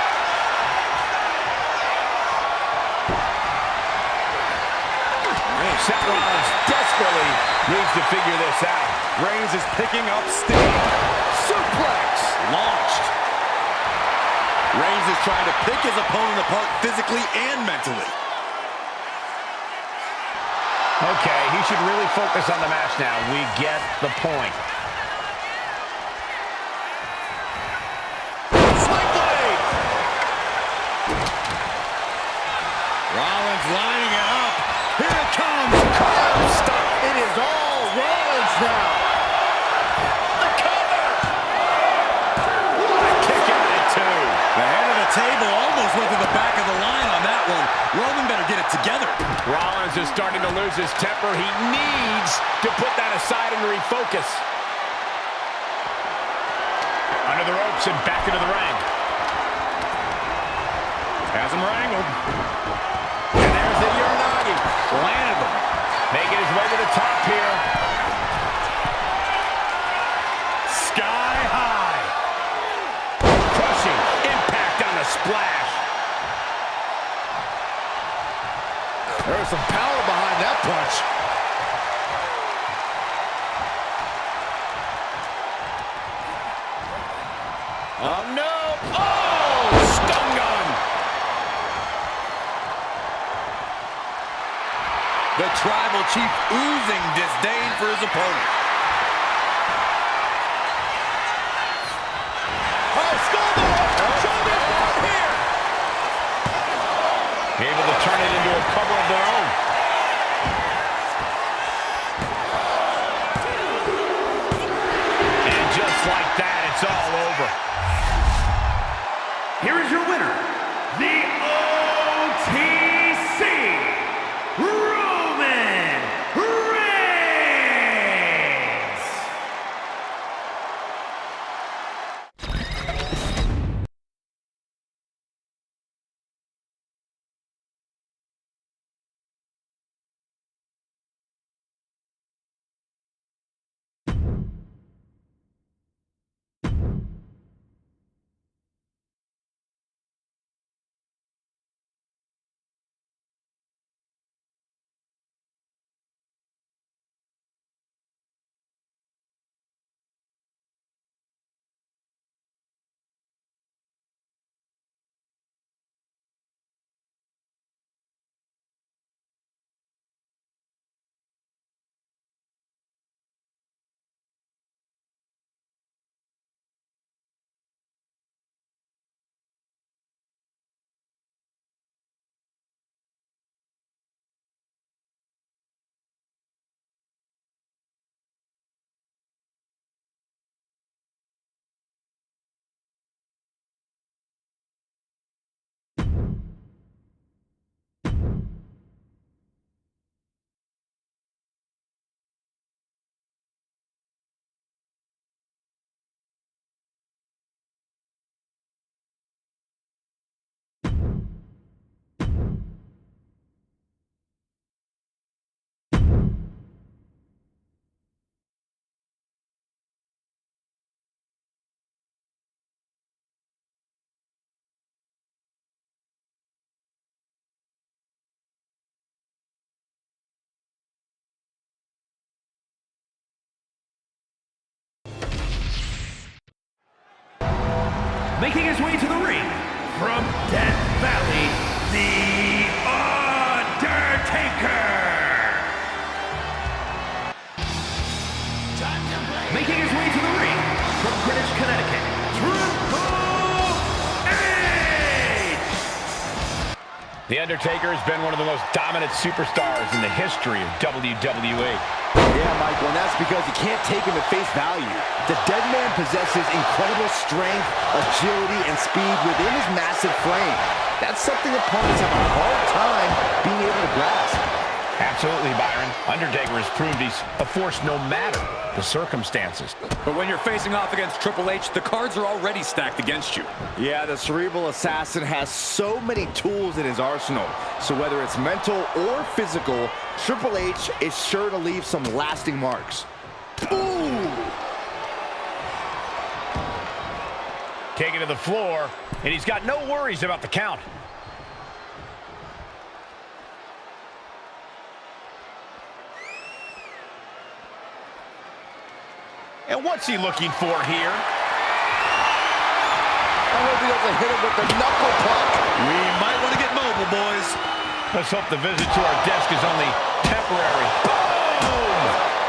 Seth Rollins desperately needs to figure this out. Reigns is picking up steam. Suplex. Launched. Reigns is trying to pick his opponent apart physically and mentally. Okay, he should really focus on the match now. We get the point. Swingblade! Rollins lining it up. Here it comes. Curb stop. It is all Rollins now. The cover! What a kick out at two. The head of the table almost went to the back of the line on that one. Roman better get it together. Rollins is starting to lose his temper. He needs to put that aside and refocus. Under the ropes and back into the ring. Has him wrangled. And there's the Uranagi. Landed him. Making his way to the top here. Sky high. Crushing impact on the splash. There was some power behind that punch. The Tribal Chief oozing disdain for his opponent. Oh, skull show me from here. Able to turn it into a cover of their own. And just like that, it's all over. Here is your winner, the OTC, Roman Reigns! Making his way to the ring, from Death Valley, The Undertaker! Making his way to the ring, from Greenwich, Connecticut, Triple H! The Undertaker has been one of the most dominant superstars in the history of WWE. Yeah, Michael, and that's because you can't take him at face value. The dead man possesses incredible strength, agility, and speed within his massive frame. That's something opponents have a hard time being able to grasp. Absolutely, Byron. Undertaker has proved he's a force no matter the circumstances. But when you're facing off against Triple H, the cards are already stacked against you. Yeah, the cerebral assassin has so many tools in his arsenal. So whether it's mental or physical, Triple H is sure to leave some lasting marks. Ooh! Taken to the floor, and he's got no worries about the count. And what's he looking for here? I hope he doesn't hit him with the knuckle puck. We might want to get mobile, boys. Let's hope the visit to our desk is only temporary. Boom!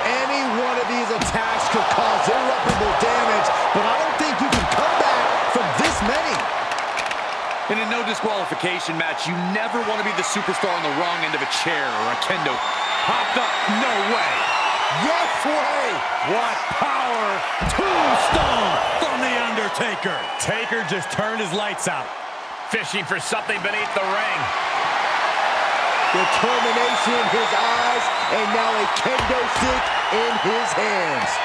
Any one of these attacks could cause irreparable damage, but I don't think you can come back from this many. In a no disqualification match, you never want to be the superstar on the wrong end of a chair or a kendo. Popped up, no way. Yes way! What power! Tombstone from The Undertaker. Taker just turned his lights out, fishing for something beneath the ring. Determination in his eyes, and now a kendo stick in his hands.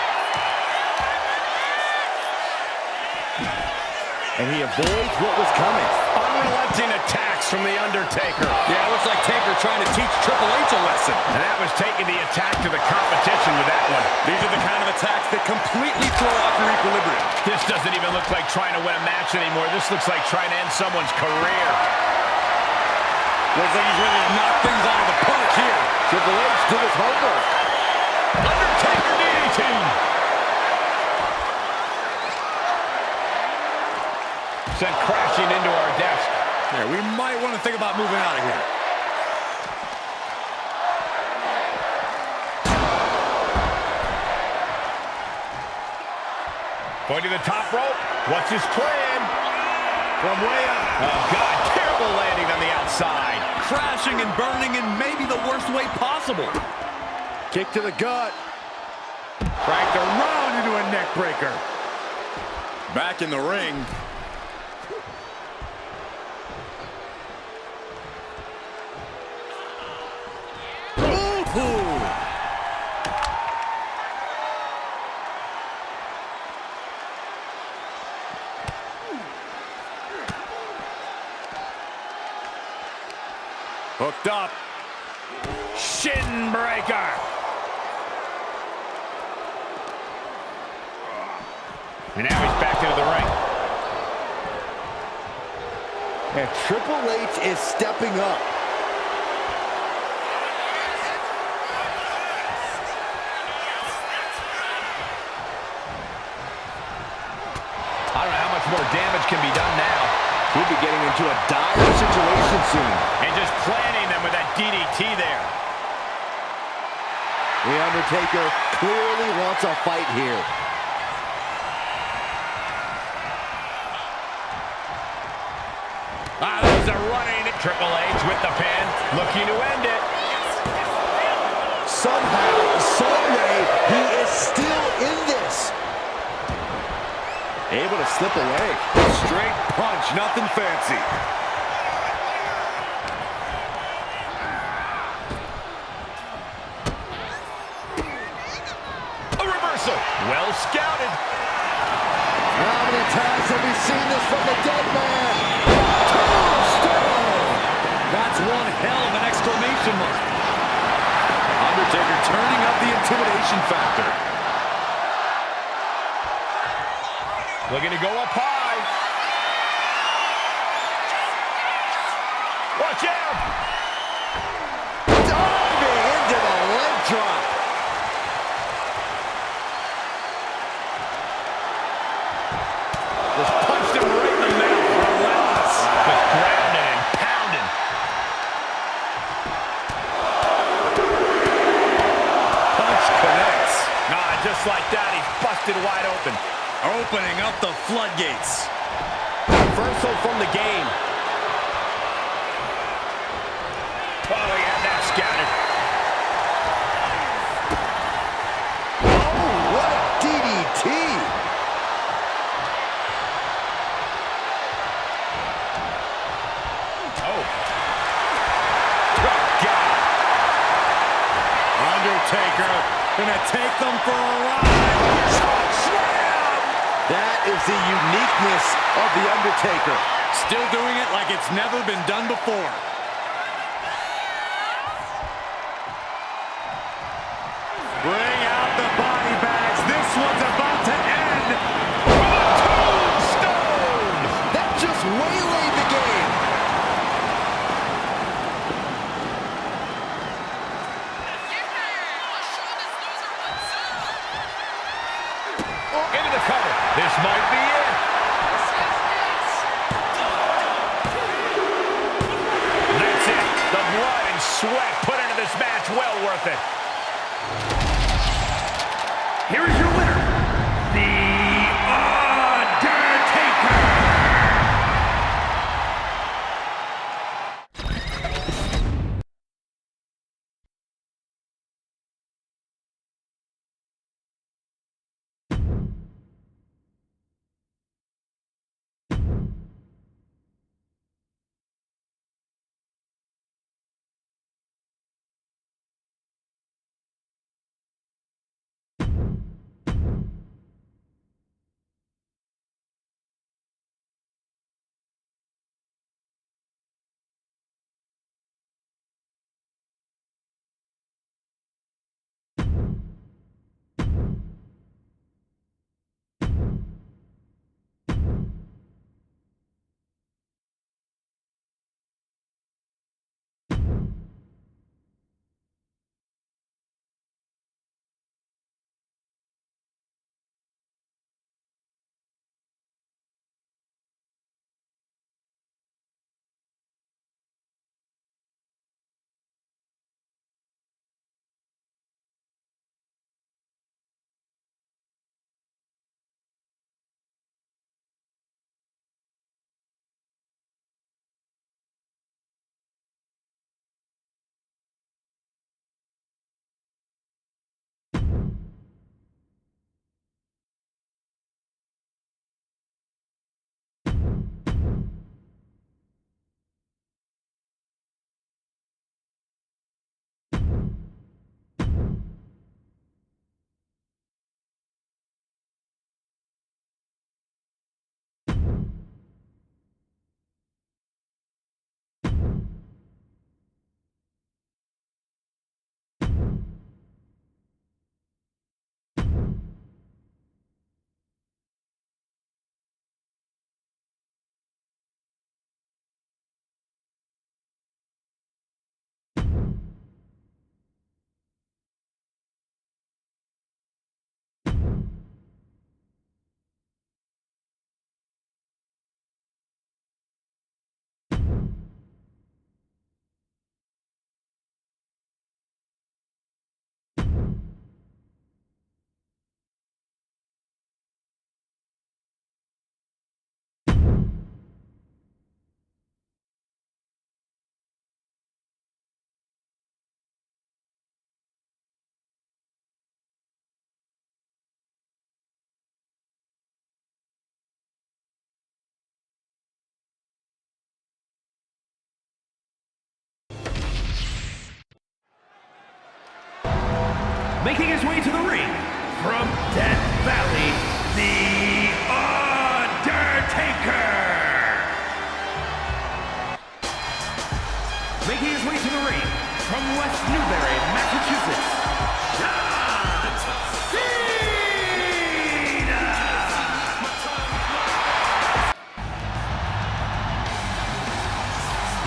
And he avoids what was coming. Unrelenting attacks from The Undertaker. Yeah, it looks like Taker trying to teach Triple H a lesson. And that was taking the attack to the competition with that one. These are the kind of attacks that completely throw off your equilibrium. This doesn't even look like trying to win a match anymore. This looks like trying to end someone's career. Looks like he's ready to knock things out of the park here. Triple H did his homework. Undertaker DDT. Sent crashing into our desk. Yeah, we might want to think about moving out of here. Going to the top rope. What's his plan? From way up. Oh, God. Terrible landing on the outside. Crashing and burning in maybe the worst way possible. Kick to the gut. Cranked around into a neck breaker. Back in the ring. Ooh. Hooked up. Shin breaker. And now he's back into the ring. And Triple H is stepping up. I don't know how much more damage can be done now. He'll be getting into a dire situation soon. And just planting them with that DDT there. The Undertaker clearly wants a fight here. There's a running. Triple H with the pin, looking to end it. Somehow, someway, he is still in this. Able to slip away. Straight punch, nothing fancy. A reversal. Well scouted. How many times have we seen this from the dead man? That's one hell of an exclamation mark. Undertaker turning up the intimidation factor. Looking to go up high. Watch out. Diving into the leg drop. Just punched him right in the mouth. Relentless. Just grounding and pounding. Punch connects. Just like that, he's busted wide open. Opening up the floodgates. Reversal from the game. Oh, yeah, that's scouted. Oh, what a DDT. Oh. Oh, God. Undertaker gonna take them for a ride. Slam! That is the uniqueness of The Undertaker. Still doing it like it's never been done before. Bring out the body bags. This one's about to end. Tombstone! That just waylaid the game. Into the cover. This might be it. That's it. The blood and sweat put into this match. Well worth it. Here is your winner, The Undertaker! Making his way to the ring from Death Valley, The Undertaker. Making his way to the ring from West Newbury, Massachusetts, John Cena.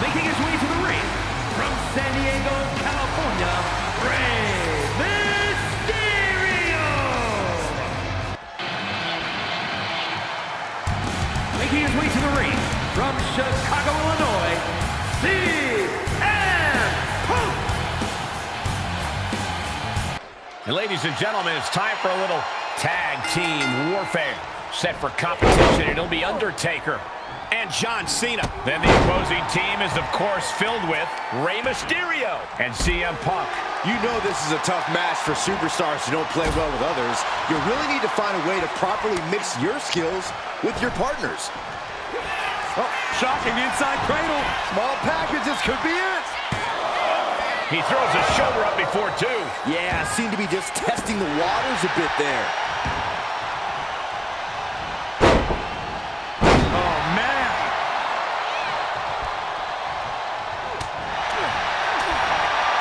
Making his way to the ring from San Diego, California, Rey Mysterio. Making his way to the ring from Chicago, Illinois, CM Punk. And ladies and gentlemen, it's time for a little tag team warfare. Set for competition, it'll be Undertaker and John Cena. Then the opposing team is, of course, filled with Rey Mysterio and CM Punk. You know this is a tough match for superstars who don't play well with others. You really need to find a way to properly mix your skills with your partners. Oh, shocking inside cradle. Small packages could be it. He throws his shoulder up before two. Yeah, seemed to be just testing the waters a bit there. Oh, man.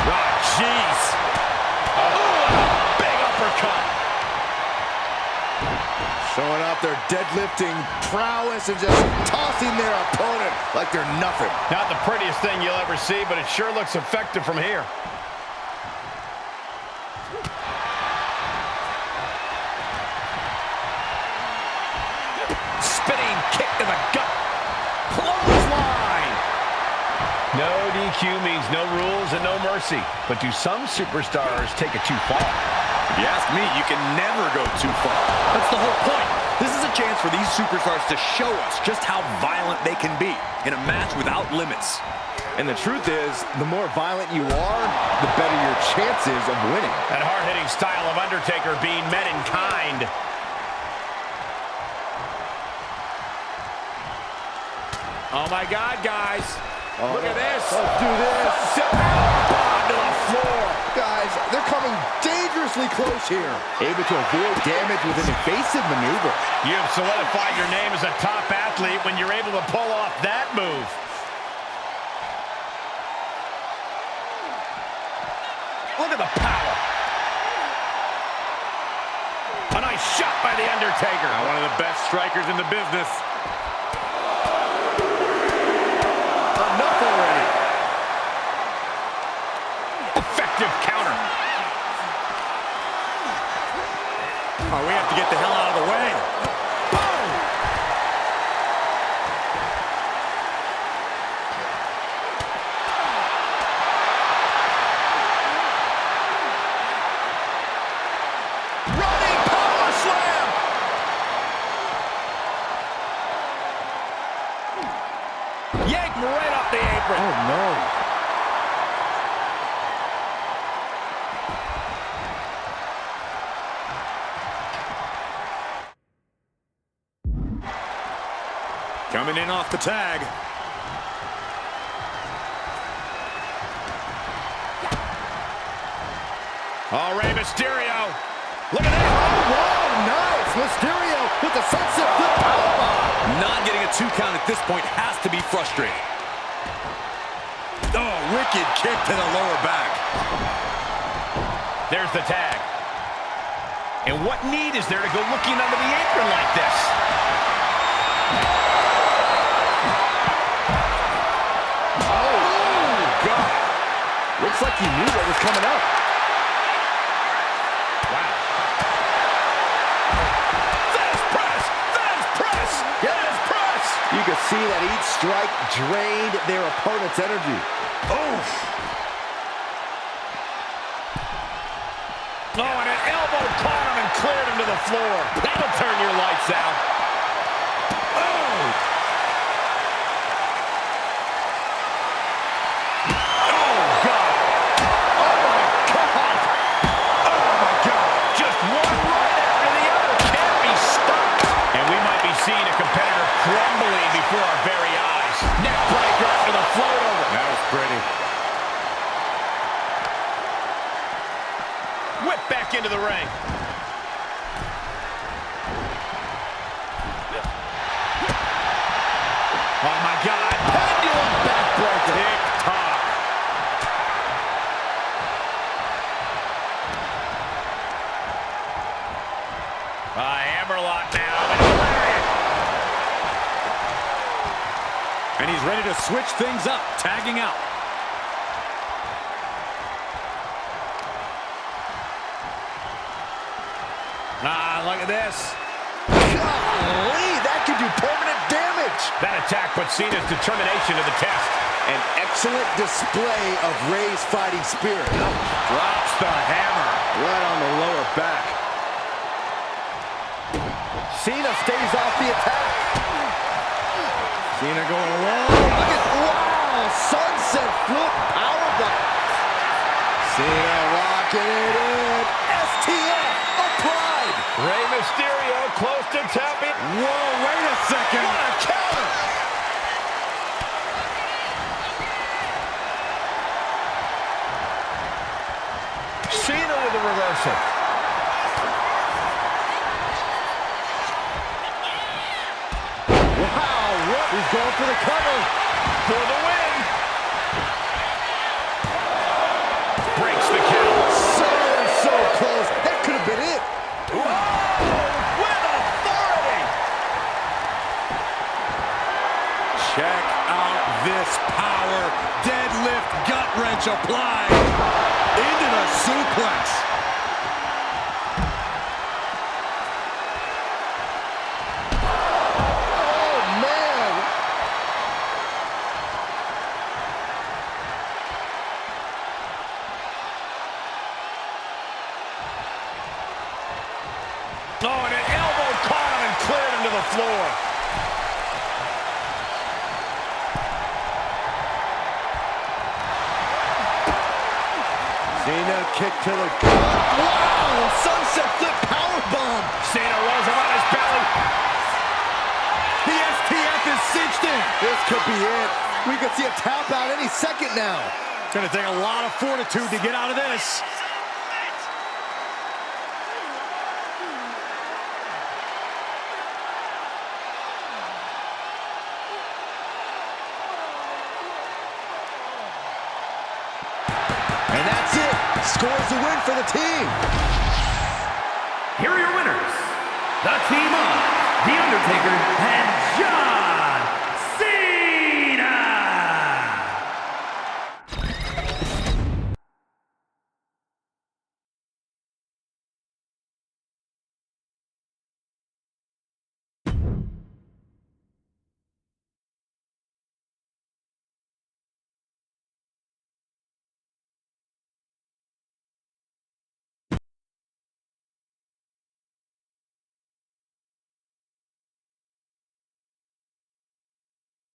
Oh, jeez. Oh, big uppercut. Showing off their deadlifting prowess and just tossing their opponent like they're nothing. Not the prettiest thing you'll ever see, but it sure looks effective from here. Spinning kick to the gut. Clothesline. No DQ means no rules and no mercy. But do some superstars take it too far? If you ask me, you can never go too far. That's the whole point. This is a chance for these superstars to show us just how violent they can be in a match without limits. And the truth is, the more violent you are, the better your chances of winning. That hard-hitting style of Undertaker being met in kind. Oh my God, guys. Look at this. Let's do this. Elbow to the floor. Guys, they're coming dangerously close here. Able to avoid damage with an evasive maneuver. You have solidified your name as a top athlete when you're able to pull off that move. Look at the power. A nice shot by The Undertaker. One of the best strikers in the business. Enough already. Effective counter. Oh, we have to get the hell out of the way. Boom! Running power slam! Yanked right off the apron. Oh, no. Coming in off the tag. Oh, Rey Mysterio. Look at that. Wow, nice. Mysterio with the sunset flip powerbomb. Not getting a 2 count at this point has to be frustrating. Oh, wicked kick to the lower back. There's the tag. And what need is there to go looking under the apron like this? Oh, God. Looks like he knew what was coming up. Wow. Fast press! Fast press! Fast press! You can see that each strike drained their opponent's energy. Oof. Oh, and an elbow caught him and cleared him to the floor. That'll turn your lights out. Oh! Oh, God! Oh, my God! Oh, my God! Just one right after the other can't be stopped. And we might be seeing a competitor crumbling before our very eyes. Neck breaker after the float over. That was pretty. Whip back back into the ring. Oh, my God. Pendulum backbreaker. Tick-tock. Hammerlock now. And he's ready to switch things up, tagging out. Look at this. Golly, that could do permanent damage. That attack put Cena's determination to the test. An excellent display of Rey's fighting spirit. Drops the hammer. Right on the lower back. Cena stays off the attack. Cena going low. Look at, wow, sunset flip powerbomb. Cena locking it in. STF applied. Rey Mysterio close to tapping. Whoa, wait a second. What a counter. Cena with the reversal. Wow, what? He's going for the cover. For the win. Breaks the count. So close. That could have been it. Whoa! With authority. Check out this power. Deadlift gut wrench applied. Into the suplex. Oh, and an elbow caught him and cleared him to the floor. Cena kick to the gut. Wow, sunset flip powerbomb. Cena rolls him on his belly. The STF is cinched in. This could be it. We could see a tap out any second now. Gonna take a lot of fortitude to get out of this. And that's it. Scores a win for the team. Here are your winners, the team of The Undertaker and John